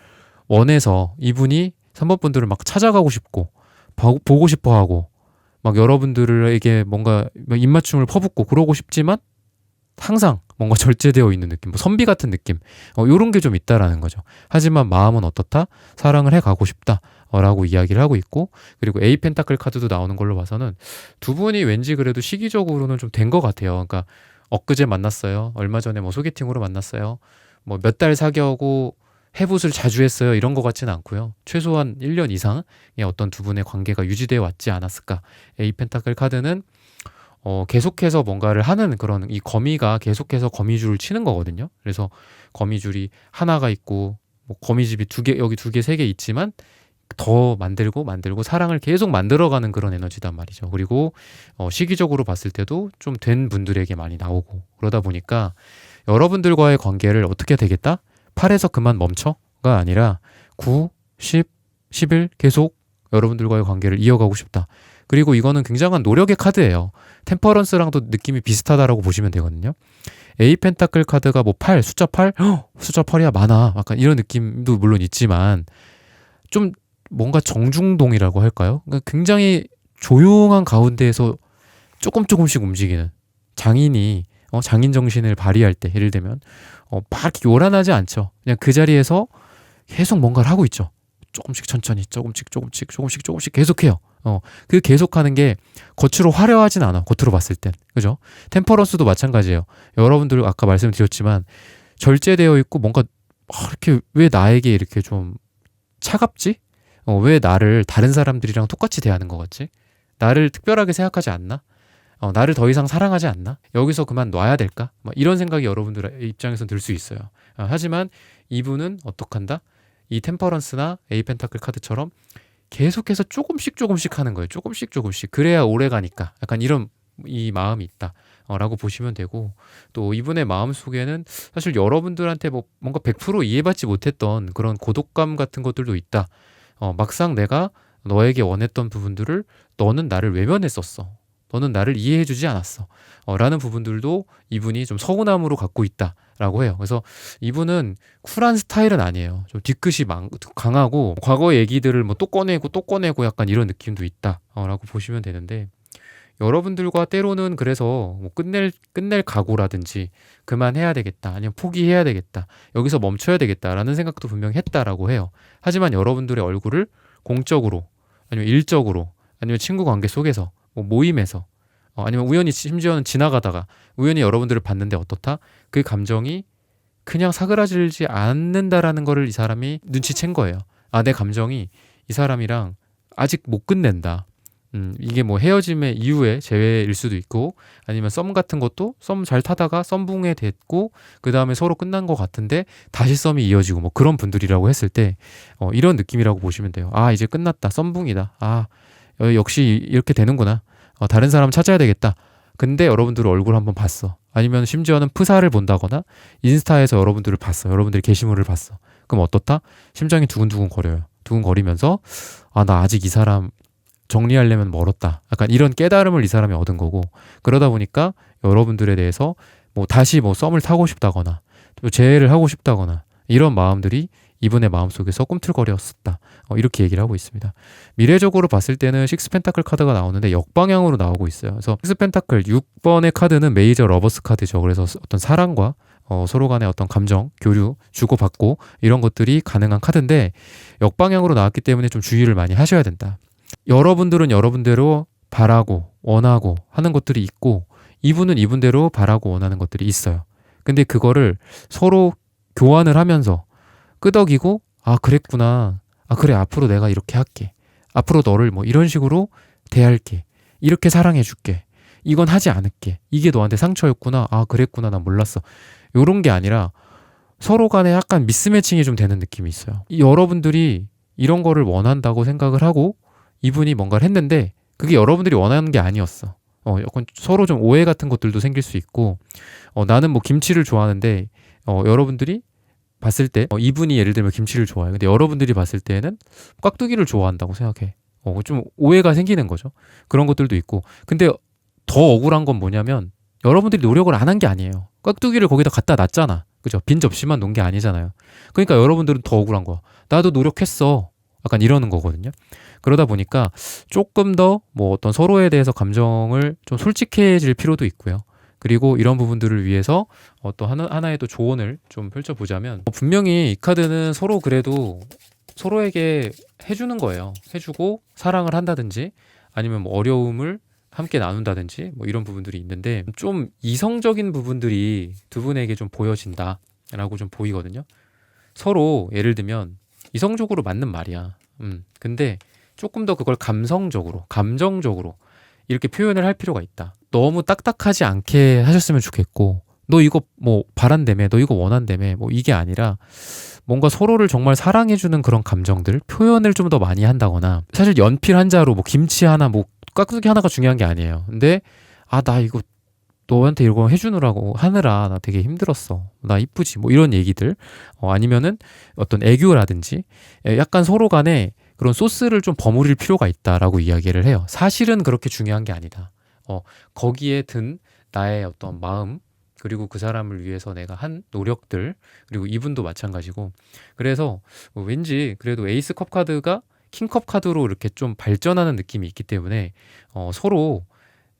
원해서 이분이 3번 분들을 막 찾아가고 싶고 보고 싶어 하고 막 여러분들에게 뭔가 입맞춤을 퍼붓고 그러고 싶지만 항상 뭔가 절제되어 있는 느낌, 뭐 선비 같은 느낌, 요런 게 좀 있다라는 거죠. 하지만 마음은 어떻다? 사랑을 해가고 싶다. 라고 이야기를 하고 있고, 그리고 에이 펜타클 카드도 나오는 걸로 봐서는 두 분이 왠지 그래도 시기적으로는 좀 된 것 같아요. 그러니까 엊그제 만났어요. 얼마 전에 뭐 소개팅으로 만났어요. 뭐 몇 달 사귀어고 해붓을 자주 했어요. 이런 것 같지는 않고요. 최소한 1년 이상의 어떤 두 분의 관계가 유지되어 왔지 않았을까. 에이 펜타클 카드는 계속해서 뭔가를 하는 그런 이 거미가 계속해서 거미줄을 치는 거거든요. 그래서 거미줄이 하나가 있고 뭐 거미집이 두 개, 여기 두 개, 세 개 있지만 더 만들고 사랑을 계속 만들어가는 그런 에너지단 말이죠. 그리고 시기적으로 봤을 때도 좀 된 분들에게 많이 나오고 그러다 보니까 여러분들과의 관계를 어떻게 되겠다? 8에서 그만 멈춰가 아니라 9, 10, 11 계속 여러분들과의 관계를 이어가고 싶다. 그리고 이거는 굉장한 노력의 카드예요. 템퍼런스랑도 느낌이 비슷하다라고 보시면 되거든요. 에이 펜타클 카드가 뭐 8, 숫자 8? 숫자 8이야 많아. 약간 이런 느낌도 물론 있지만 좀 뭔가 정중동이라고 할까요? 그러니까 굉장히 조용한 가운데에서 조금씩 움직이는 장인이 장인 정신을 발휘할 때 예를 들면 막 이렇게 요란하지 않죠. 그냥 그 자리에서 계속 뭔가를 하고 있죠. 조금씩 천천히 조금씩 계속해요. 그 계속하는 게 겉으로 화려하진 않아. 겉으로 봤을 땐. 그죠? 템퍼런스도 마찬가지예요. 여러분들 아까 말씀드렸지만 절제되어 있고 뭔가 이렇게 왜 나에게 이렇게 좀 차갑지? 왜 나를 다른 사람들이랑 똑같이 대하는 것 같지? 나를 특별하게 생각하지 않나? 나를 더 이상 사랑하지 않나? 여기서 그만 놔야 될까? 이런 생각이 여러분들 입장에서 들 수 있어요. 하지만 이분은 어떡한다? 이 템퍼런스나 에이 펜타클 카드처럼 계속해서 조금씩 하는 거예요. 조금씩. 그래야 오래 가니까. 약간 이런 이 마음이 있다. 라고 보시면 되고 또 이분의 마음 속에는 사실 여러분들한테 뭐 뭔가 100% 이해받지 못했던 그런 고독감 같은 것들도 있다. 막상 내가 너에게 원했던 부분들을 너는 나를 외면했었어. 너는 나를 이해해주지 않았어. 라는 부분들도 이분이 좀 서운함으로 갖고 있다라고 해요. 그래서 이분은 쿨한 스타일은 아니에요. 좀 뒤끝이 강하고 과거 얘기들을 뭐 또 꺼내고 약간 이런 느낌도 있다라고 보시면 되는데 여러분들과 때로는 그래서 뭐 끝낼 각오라든지 그만해야 되겠다 아니면 포기해야 되겠다 여기서 멈춰야 되겠다라는 생각도 분명히 했다라고 해요. 하지만 여러분들의 얼굴을 공적으로 아니면 일적으로 아니면 친구 관계 속에서 뭐 모임에서 아니면 우연히 심지어는 지나가다가 우연히 여러분들을 봤는데 어떻다? 그 감정이 그냥 사그라들지 않는다라는 거를 이 사람이 눈치챈 거예요. 아, 내 감정이 이 사람이랑 아직 못 끝낸다. 이게 뭐 헤어짐의 이후의 재회일 수도 있고 아니면 썸 같은 것도 썸 잘 타다가 썸붕에 됐고 그 다음에 서로 끝난 것 같은데 다시 썸이 이어지고 뭐 그런 분들이라고 했을 때 이런 느낌이라고 보시면 돼요. 아, 이제 끝났다. 썸붕이다. 아, 역시 이렇게 되는구나. 다른 사람 찾아야 되겠다. 근데 여러분들 얼굴 한번 봤어. 아니면 심지어는 프사를 본다거나 인스타에서 여러분들을 봤어. 여러분들의 게시물을 봤어. 그럼 어떻다? 심장이 두근두근 거려요. 두근거리면서 나 아직 이 사람 정리하려면 멀었다. 약간 이런 깨달음을 이 사람이 얻은 거고, 그러다 보니까 여러분들에 대해서 뭐 다시 뭐 썸을 타고 싶다거나 또 재회를 하고 싶다거나 이런 마음들이 이분의 마음속에서 꿈틀거렸었다. 이렇게 얘기를 하고 있습니다. 미래적으로 봤을 때는 식스 펜타클 카드가 나오는데 역방향으로 나오고 있어요. 그래서 식스 펜타클 6번의 카드는 메이저 러버스 카드죠. 그래서 어떤 사랑과 서로 간의 어떤 감정, 교류, 주고받고 이런 것들이 가능한 카드인데 역방향으로 나왔기 때문에 좀 주의를 많이 하셔야 된다. 여러분들은 여러분대로 바라고 원하고 하는 것들이 있고 이분은 이분대로 바라고 원하는 것들이 있어요. 근데 그거를 서로 교환을 하면서 끄덕이고 그랬구나. 그래 앞으로 내가 이렇게 할게. 앞으로 너를 뭐 이런 식으로 대할게. 이렇게 사랑해줄게. 이건 하지 않을게. 이게 너한테 상처였구나. 그랬구나. 난 몰랐어. 요런 게 아니라 서로 간에 약간 미스매칭이 좀 되는 느낌이 있어요. 여러분들이 이런 거를 원한다고 생각을 하고 이분이 뭔가를 했는데 그게 여러분들이 원하는 게 아니었어. 약간 서로 좀 오해 같은 것들도 생길 수 있고 나는 뭐 김치를 좋아하는데 여러분들이 봤을 때 이분이 예를 들면 김치를 좋아해요. 근데 여러분들이 봤을 때는 깍두기를 좋아한다고 생각해. 좀 오해가 생기는 거죠. 그런 것들도 있고. 근데 더 억울한 건 뭐냐면 여러분들이 노력을 안 한 게 아니에요. 깍두기를 거기다 갖다 놨잖아. 그죠? 빈 접시만 놓은 게 아니잖아요. 그러니까 여러분들은 더 억울한 거야. 나도 노력했어. 약간 이러는 거거든요. 그러다 보니까 조금 더 뭐 어떤 서로에 대해서 감정을 좀 솔직해질 필요도 있고요. 그리고 이런 부분들을 위해서 또 하나의 또 조언을 좀 펼쳐보자면 분명히 이 카드는 서로 그래도 서로에게 해주는 거예요. 해주고 사랑을 한다든지 아니면 뭐 어려움을 함께 나눈다든지 뭐 이런 부분들이 있는데 좀 이성적인 부분들이 두 분에게 좀 보여진다라고 좀 보이거든요. 서로 예를 들면 이성적으로 맞는 말이야. 근데 조금 더 그걸 감성적으로, 감정적으로 이렇게 표현을 할 필요가 있다. 너무 딱딱하지 않게 하셨으면 좋겠고, 너 이거 뭐 바란다며, 너 이거 원한다며, 뭐 이게 아니라 뭔가 서로를 정말 사랑해주는 그런 감정들, 표현을 좀 더 많이 한다거나, 사실 연필 한 자루, 뭐 김치 하나, 뭐 깍두기 하나가 중요한 게 아니에요. 근데, 나 이거 너한테 이거 해주느라고 하느라 나 되게 힘들었어. 나 이쁘지. 뭐 이런 얘기들. 아니면은 어떤 애교라든지 약간 서로 간에 그런 소스를 좀 버무릴 필요가 있다라고 이야기를 해요. 사실은 그렇게 중요한 게 아니다. 거기에 든 나의 어떤 마음, 그리고 그 사람을 위해서 내가 한 노력들, 그리고 이분도 마찬가지고. 그래서 왠지 그래도 에이스 컵 카드가 킹컵 카드로 이렇게 좀 발전하는 느낌이 있기 때문에 서로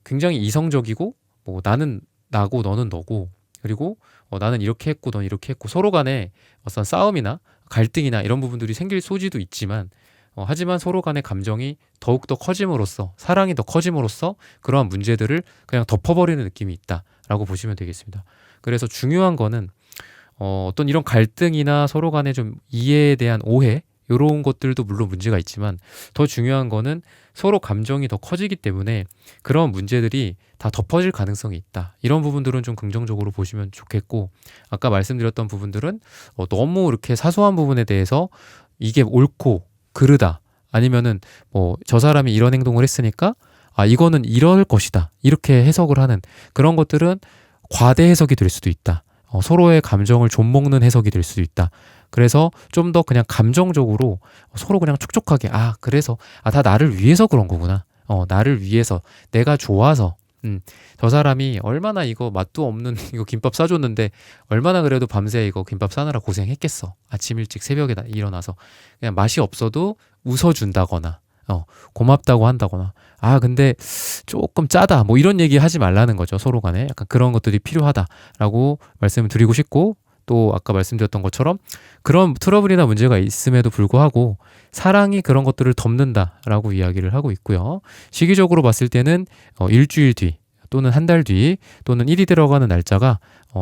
굉장히 이성적이고 뭐 나는 나고 너는 너고 그리고 나는 이렇게 했고 넌 이렇게 했고 서로 간에 어떤 싸움이나 갈등이나 이런 부분들이 생길 소지도 있지만 하지만 서로 간의 감정이 더욱더 커짐으로써 사랑이 더 커짐으로써 그러한 문제들을 그냥 덮어버리는 느낌이 있다라고 보시면 되겠습니다. 그래서 중요한 거는 어떤 이런 갈등이나 서로 간의 좀 이해에 대한 오해 이런 것들도 물론 문제가 있지만 더 중요한 거는 서로 감정이 더 커지기 때문에 그런 문제들이 다 덮어질 가능성이 있다. 이런 부분들은 좀 긍정적으로 보시면 좋겠고 아까 말씀드렸던 부분들은 너무 이렇게 사소한 부분에 대해서 이게 옳고 그르다 아니면은 뭐 저 사람이 이런 행동을 했으니까 이거는 이럴 것이다 이렇게 해석을 하는 그런 것들은 과대 해석이 될 수도 있다. 서로의 감정을 좀먹는 해석이 될 수도 있다. 그래서 좀 더 그냥 감정적으로 서로 그냥 촉촉하게 그래서 다 나를 위해서 그런 거구나. 나를 위해서 내가 좋아서 저 사람이 얼마나 이거 맛도 없는 이거 김밥 싸줬는데 얼마나 그래도 밤새 이거 김밥 싸느라 고생했겠어. 아침 일찍 새벽에 일어나서 그냥 맛이 없어도 웃어준다거나 고맙다고 한다거나 근데 조금 짜다 뭐 이런 얘기 하지 말라는 거죠. 서로 간에 약간 그런 것들이 필요하다라고 말씀을 드리고 싶고 또 아까 말씀드렸던 것처럼 그런 트러블이나 문제가 있음에도 불구하고 사랑이 그런 것들을 덮는다라고 이야기를 하고 있고요. 시기적으로 봤을 때는 일주일 뒤 또는 한 달 뒤 또는 일이 들어가는 날짜가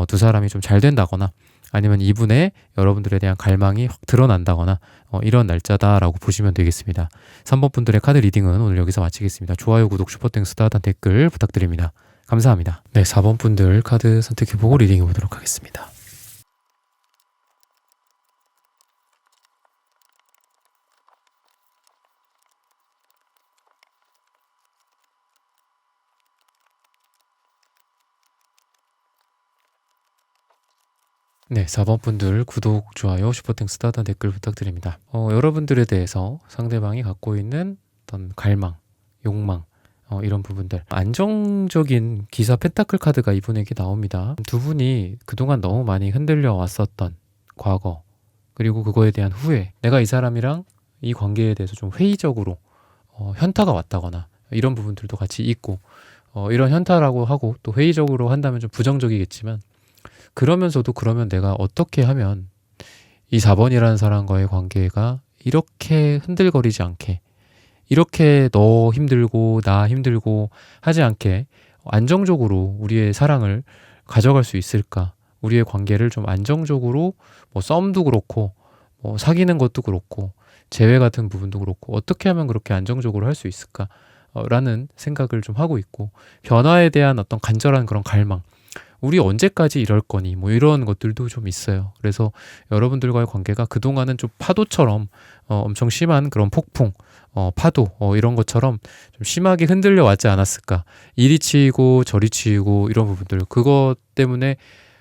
두 사람이 좀 잘 된다거나 아니면 이분의 여러분들에 대한 갈망이 확 드러난다거나 이런 날짜다라고 보시면 되겠습니다. 3번 분들의 카드 리딩은 오늘 여기서 마치겠습니다. 좋아요, 구독, 슈퍼땡스, 따뜻한 댓글 부탁드립니다. 감사합니다. 네, 4번 분들 카드 선택해보고 리딩해 보도록 하겠습니다. 네, 4번 분들 구독, 좋아요, 슈퍼땡스 따단 댓글 부탁드립니다. 여러분들에 대해서 상대방이 갖고 있는 어떤 갈망, 욕망, 이런 부분들. 안정적인 기사 펜타클 카드가 이분에게 나옵니다. 두 분이 그동안 너무 많이 흔들려 왔었던 과거, 그리고 그거에 대한 후회. 내가 이 사람이랑 이 관계에 대해서 좀 회의적으로 현타가 왔다거나 이런 부분들도 같이 있고, 이런 현타라고 하고 또 회의적으로 한다면 좀 부정적이겠지만, 그러면서도 그러면 내가 어떻게 하면 이 4번이라는 사람과의 관계가 이렇게 흔들거리지 않게, 이렇게 너 힘들고 나 힘들고 하지 않게 안정적으로 우리의 사랑을 가져갈 수 있을까? 우리의 관계를 좀 안정적으로, 뭐 썸도 그렇고 뭐 사귀는 것도 그렇고 재회 같은 부분도 그렇고 어떻게 하면 그렇게 안정적으로 할 수 있을까? 라는 생각을 좀 하고 있고, 변화에 대한 어떤 간절한 그런 갈망, 우리 언제까지 이럴 거니, 뭐 이런 것들도 좀 있어요. 그래서 여러분들과의 관계가 그동안은 좀 파도처럼 엄청 심한 그런 폭풍, 파도, 이런 것처럼 좀 심하게 흔들려 왔지 않았을까. 이리 치이고 저리 치이고 이런 부분들, 그것 때문에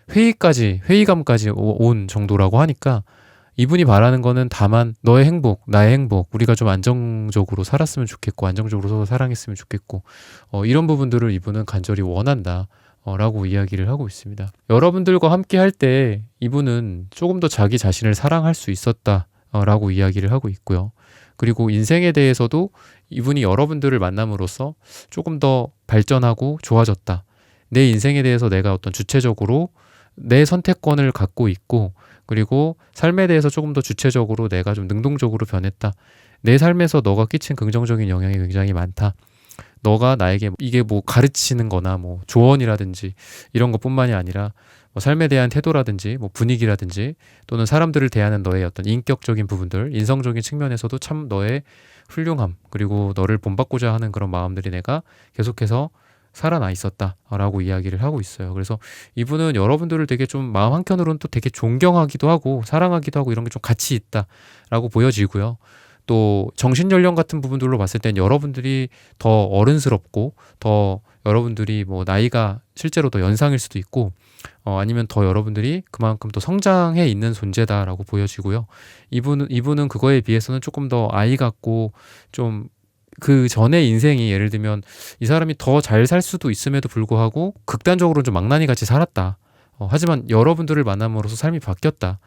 회의감까지 온 정도라고 하니까, 이분이 바라는 거는 다만 너의 행복, 나의 행복, 우리가 좀 안정적으로 살았으면 좋겠고 안정적으로 서로 사랑했으면 좋겠고, 이런 부분들을 이분은 간절히 원한다 라고 이야기를 하고 있습니다. 여러분들과 함께 할 때 이분은 조금 더 자기 자신을 사랑할 수 있었다 라고 이야기를 하고 있고요. 그리고 인생에 대해서도 이분이 여러분들을 만남으로써 조금 더 발전하고 좋아졌다. 내 인생에 대해서 내가 어떤 주체적으로 내 선택권을 갖고 있고, 그리고 삶에 대해서 조금 더 주체적으로 내가 좀 능동적으로 변했다. 내 삶에서 너가 끼친 긍정적인 영향이 굉장히 많다. 너가 나에게 이게 뭐 가르치는 거나 뭐 조언이라든지 이런 것뿐만이 아니라 뭐 삶에 대한 태도라든지 뭐 분위기라든지 또는 사람들을 대하는 너의 어떤 인격적인 부분들, 인성적인 측면에서도 참 너의 훌륭함, 그리고 너를 본받고자 하는 그런 마음들이 내가 계속해서 살아나 있었다라고 이야기를 하고 있어요. 그래서 이분은 여러분들을 되게 좀 마음 한켠으로는 또 되게 존경하기도 하고 사랑하기도 하고 이런 게 좀 같이 있다라고 보여지고요. 또 정신연령 같은 부분들로 봤을 땐 여러분들이 더 어른스럽고, 더 여러분들이 뭐 나이가 실제로 더 연상일 수도 있고, 아니면 더 여러분들이 그만큼 더 성장해 있는 존재다라고 보여지고요. 이분은 그거에 비해서는 조금 더 아이 같고, 좀 그 전의 인생이, 예를 들면 이 사람이 더 잘 살 수도 있음에도 불구하고 극단적으로 좀 망나니 같이 살았다. 하지만 여러분들을 만남으로써 삶이 바뀌었다.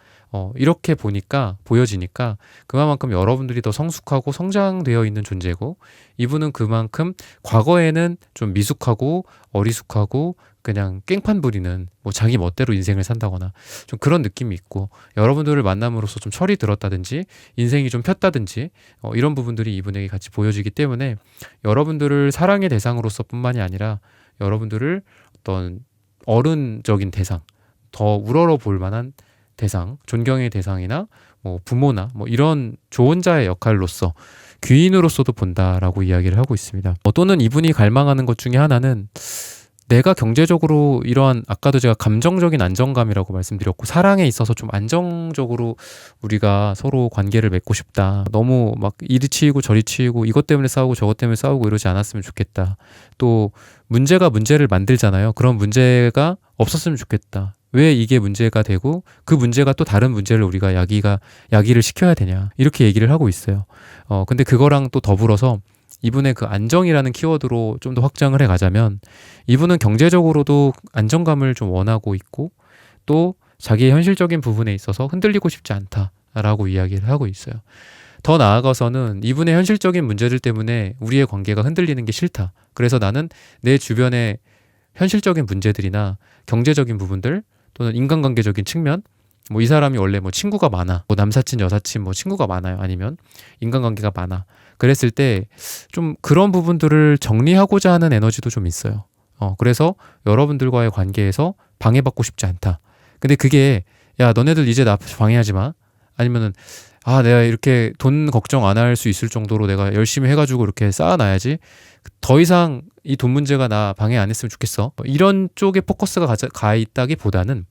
이렇게 보여지니까 그만큼 여러분들이 더 성숙하고 성장되어 있는 존재고, 이분은 그만큼 과거에는 좀 미숙하고 어리숙하고 그냥 깽판 부리는, 뭐 자기 멋대로 인생을 산다거나 좀 그런 느낌이 있고, 여러분들을 만남으로써 좀 철이 들었다든지 인생이 좀 폈다든지 이런 부분들이 이분에게 같이 보여지기 때문에, 여러분들을 사랑의 대상으로서 뿐만이 아니라 여러분들을 어떤 어른적인 대상, 더 우러러 볼 만한 대상, 존경의 대상이나 뭐 부모나 뭐 이런 조언자의 역할로서, 귀인으로서도 본다라고 이야기를 하고 있습니다. 또는 이분이 갈망하는 것 중에 하나는, 내가 경제적으로 이러한, 아까도 제가 감정적인 안정감이라고 말씀드렸고, 사랑에 있어서 좀 안정적으로 우리가 서로 관계를 맺고 싶다. 너무 막 이리 치이고 저리 치이고 이것 때문에 싸우고 저것 때문에 싸우고 이러지 않았으면 좋겠다. 또 문제가 문제를 만들잖아요. 그런 문제가 없었으면 좋겠다. 왜 이게 문제가 되고 그 문제가 또 다른 문제를 우리가 야기를 시켜야 되냐, 이렇게 얘기를 하고 있어요. 근데 그거랑 또 더불어서 이분의 그 안정이라는 키워드로 좀 더 확장을 해가자면, 이분은 경제적으로도 안정감을 좀 원하고 있고, 또 자기의 현실적인 부분에 있어서 흔들리고 싶지 않다라고 이야기를 하고 있어요. 더 나아가서는 이분의 현실적인 문제들 때문에 우리의 관계가 흔들리는 게 싫다. 그래서 나는 내 주변의 현실적인 문제들이나 경제적인 부분들, 또는 인간관계적인 측면, 뭐 이 사람이 원래 뭐 친구가 많아, 뭐 남사친 여사친 뭐 친구가 많아요, 아니면 인간관계가 많아, 그랬을 때 좀 그런 부분들을 정리하고자 하는 에너지도 좀 있어요. 그래서 여러분들과의 관계에서 방해받고 싶지 않다. 근데 그게, 야 너네들 이제 나 방해하지 마, 아니면은 내가 이렇게 돈 걱정 안 할 수 있을 정도로 내가 열심히 해가지고 이렇게 쌓아놔야지, 더 이상 이 돈 문제가 나 방해 안 했으면 좋겠어, 이런 쪽에 포커스가 가 있다기보다는,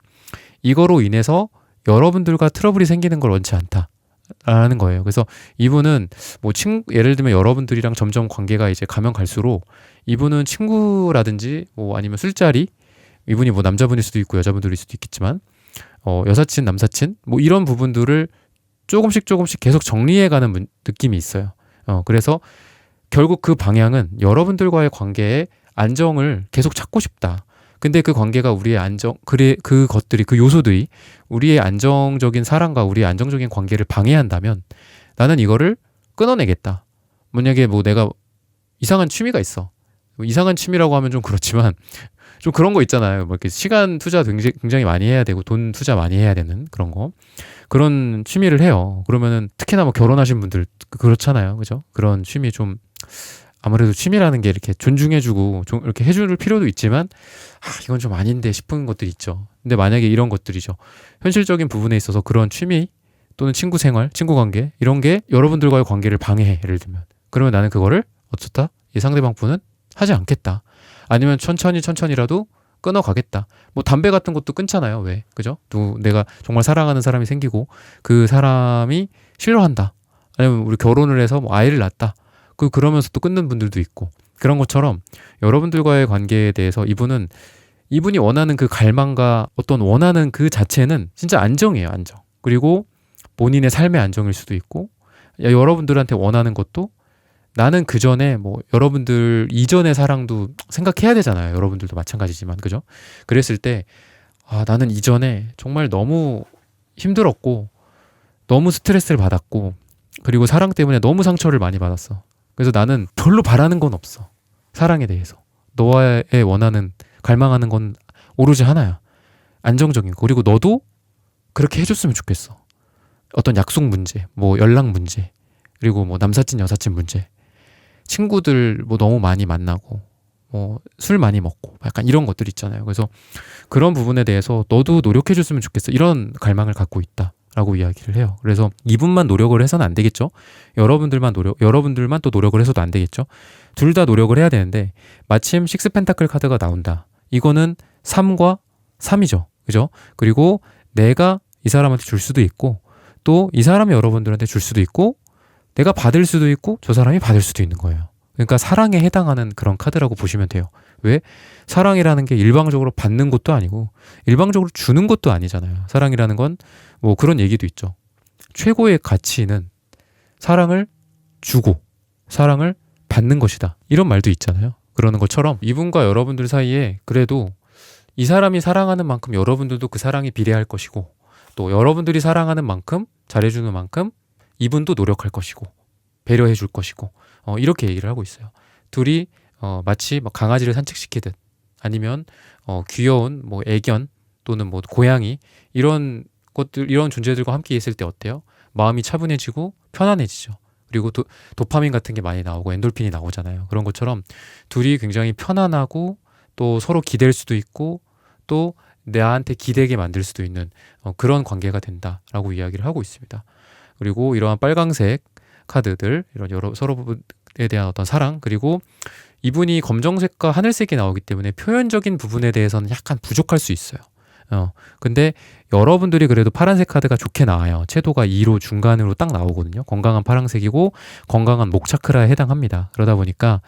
이거로 인해서 여러분들과 트러블이 생기는 걸 원치 않다라는 거예요. 그래서 이분은 뭐 예를 들면 여러분들이랑 점점 관계가 이제 가면 갈수록, 이분은 친구라든지 뭐 아니면 술자리, 이분이 뭐 남자분일 수도 있고 여자분들일 수도 있겠지만, 여사친, 남사친 뭐 이런 부분들을 조금씩 계속 정리해가는 느낌이 있어요. 그래서 결국 그 방향은 여러분들과의 관계에 안정을 계속 찾고 싶다. 근데 그 관계가 우리의 그 것들이, 그 요소들이 우리의 안정적인 사랑과 우리의 안정적인 관계를 방해한다면 나는 이거를 끊어내겠다. 만약에 뭐 내가 이상한 취미가 있어. 이상한 취미라고 하면 좀 그렇지만 좀 그런 거 있잖아요. 뭐 이렇게 시간 투자 굉장히 많이 해야 되고 돈 투자 많이 해야 되는 그런 거. 그런 취미를 해요. 그러면은 특히나 뭐 결혼하신 분들 그렇잖아요. 그죠? 그런 취미 좀 아무래도 취미라는 게 이렇게 존중해주고 좀 이렇게 해줄 필요도 있지만 이건 좀 아닌데 싶은 것들이 있죠. 근데 만약에 이런 것들이죠. 현실적인 부분에 있어서 그런 취미 또는 친구 생활, 친구 관계 이런 게 여러분들과의 관계를 방해해. 예를 들면 그러면 나는 그거를 어쩌다 이 상대방 분은 하지 않겠다. 아니면 천천히라도 끊어가겠다. 뭐 담배 같은 것도 끊잖아요. 왜? 그죠? 또 내가 정말 사랑하는 사람이 생기고 그 사람이 싫어한다. 아니면 우리 결혼을 해서 뭐 아이를 낳았다. 그러면서 또 끊는 분들도 있고 그런 것처럼 여러분들과의 관계에 대해서 이분이 원하는 그 갈망과 어떤 원하는 그 자체는 진짜 안정이에요. 안정. 그리고 본인의 삶의 안정일 수도 있고 여러분들한테 원하는 것도 나는 그 전에 뭐 여러분들 이전의 사랑도 생각해야 되잖아요. 여러분들도 마찬가지지만 그죠? 그랬을 때 나는 이전에 정말 너무 힘들었고 너무 스트레스를 받았고 그리고 사랑 때문에 너무 상처를 많이 받았어. 그래서 나는 별로 바라는 건 없어. 사랑에 대해서. 너와의 원하는, 갈망하는 건 오로지 하나야. 안정적인 거. 그리고 너도 그렇게 해줬으면 좋겠어. 어떤 약속 문제, 뭐 연락 문제, 그리고 뭐 남사친, 여사친 문제. 친구들 뭐 너무 많이 만나고, 뭐 술 많이 먹고, 약간 이런 것들 있잖아요. 그래서 그런 부분에 대해서 너도 노력해줬으면 좋겠어. 이런 갈망을 갖고 있다. 라고 이야기를 해요. 그래서 이분만 노력을 해서는 안 되겠죠. 여러분들만 또 노력을 해서도 안 되겠죠. 둘 다 노력을 해야 되는데 마침 식스 펜타클 카드가 나온다. 이거는 3과 3이죠. 그죠? 그리고 내가 이 사람한테 줄 수도 있고 또 이 사람이 여러분들한테 줄 수도 있고 내가 받을 수도 있고 저 사람이 받을 수도 있는 거예요. 그러니까 사랑에 해당하는 그런 카드라고 보시면 돼요. 왜? 사랑이라는 게 일방적으로 받는 것도 아니고 일방적으로 주는 것도 아니잖아요. 사랑이라는 건 뭐 그런 얘기도 있죠. 최고의 가치는 사랑을 주고 사랑을 받는 것이다. 이런 말도 있잖아요. 그러는 것처럼 이분과 여러분들 사이에 그래도 이 사람이 사랑하는 만큼 여러분들도 그 사랑이 비례할 것이고 또 여러분들이 사랑하는 만큼 잘해주는 만큼 이분도 노력할 것이고 배려해 줄 것이고 이렇게 얘기를 하고 있어요. 둘이 마치 막 강아지를 산책시키듯 아니면 귀여운 뭐 애견 또는 뭐 고양이 이런 존재들과 함께 있을 때 어때요? 마음이 차분해지고 편안해지죠. 그리고 도파민 같은 게 많이 나오고 엔돌핀이 나오잖아요. 그런 것처럼 둘이 굉장히 편안하고 또 서로 기댈 수도 있고 또 나한테 기대게 만들 수도 있는 그런 관계가 된다라고 이야기를 하고 있습니다. 그리고 이러한 빨강색 카드들 이런 서로에 대한 어떤 사랑 그리고 이분이 검정색과 하늘색이 나오기 때문에 표현적인 부분에 대해서는 약간 부족할 수 있어요. 근데 여러분들이 그래도 파란색 카드가 좋게 나와요. 채도가 2로 중간으로 딱 나오거든요. 건강한 파란색이고 건강한 목 차크라에 해당합니다. 그러다 보니까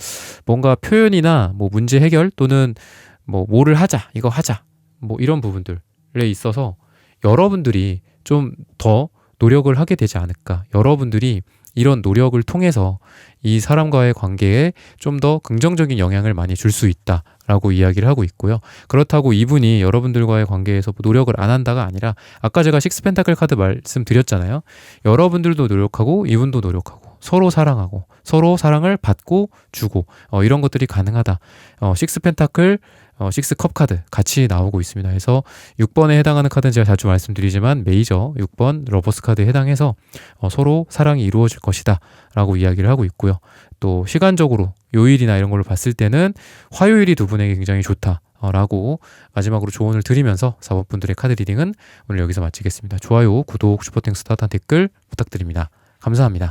뭔가 표현이나 뭐 문제 해결 또는 뭐 뭐를 하자, 이거 하자, 뭐 이런 부분들에 있어서 여러분들이 좀 더 노력을 하게 되지 않을까. 여러분들이 이런 노력을 통해서 이 사람과의 관계에 좀 더 긍정적인 영향을 많이 줄 수 있다라고 이야기를 하고 있고요. 그렇다고 이분이 여러분들과의 관계에서 노력을 안 한다가 아니라 아까 제가 식스 펜타클 카드 말씀드렸잖아요. 여러분들도 노력하고 이분도 노력하고 서로 사랑하고 서로 사랑을 받고 주고 이런 것들이 가능하다. 식스 펜타클 식스 컵 카드 같이 나오고 있습니다. 그래서 6번에 해당하는 카드는 제가 자주 말씀드리지만 메이저 6번 러버스 카드에 해당해서 서로 사랑이 이루어질 것이다 라고 이야기를 하고 있고요. 또 시간적으로 요일이나 이런 걸로 봤을 때는 화요일이 두 분에게 굉장히 좋다 라고 마지막으로 조언을 드리면서 4번 분들의 카드 리딩은 오늘 여기서 마치겠습니다. 좋아요, 구독, 슈퍼땡스 따뜻한 댓글 부탁드립니다. 감사합니다.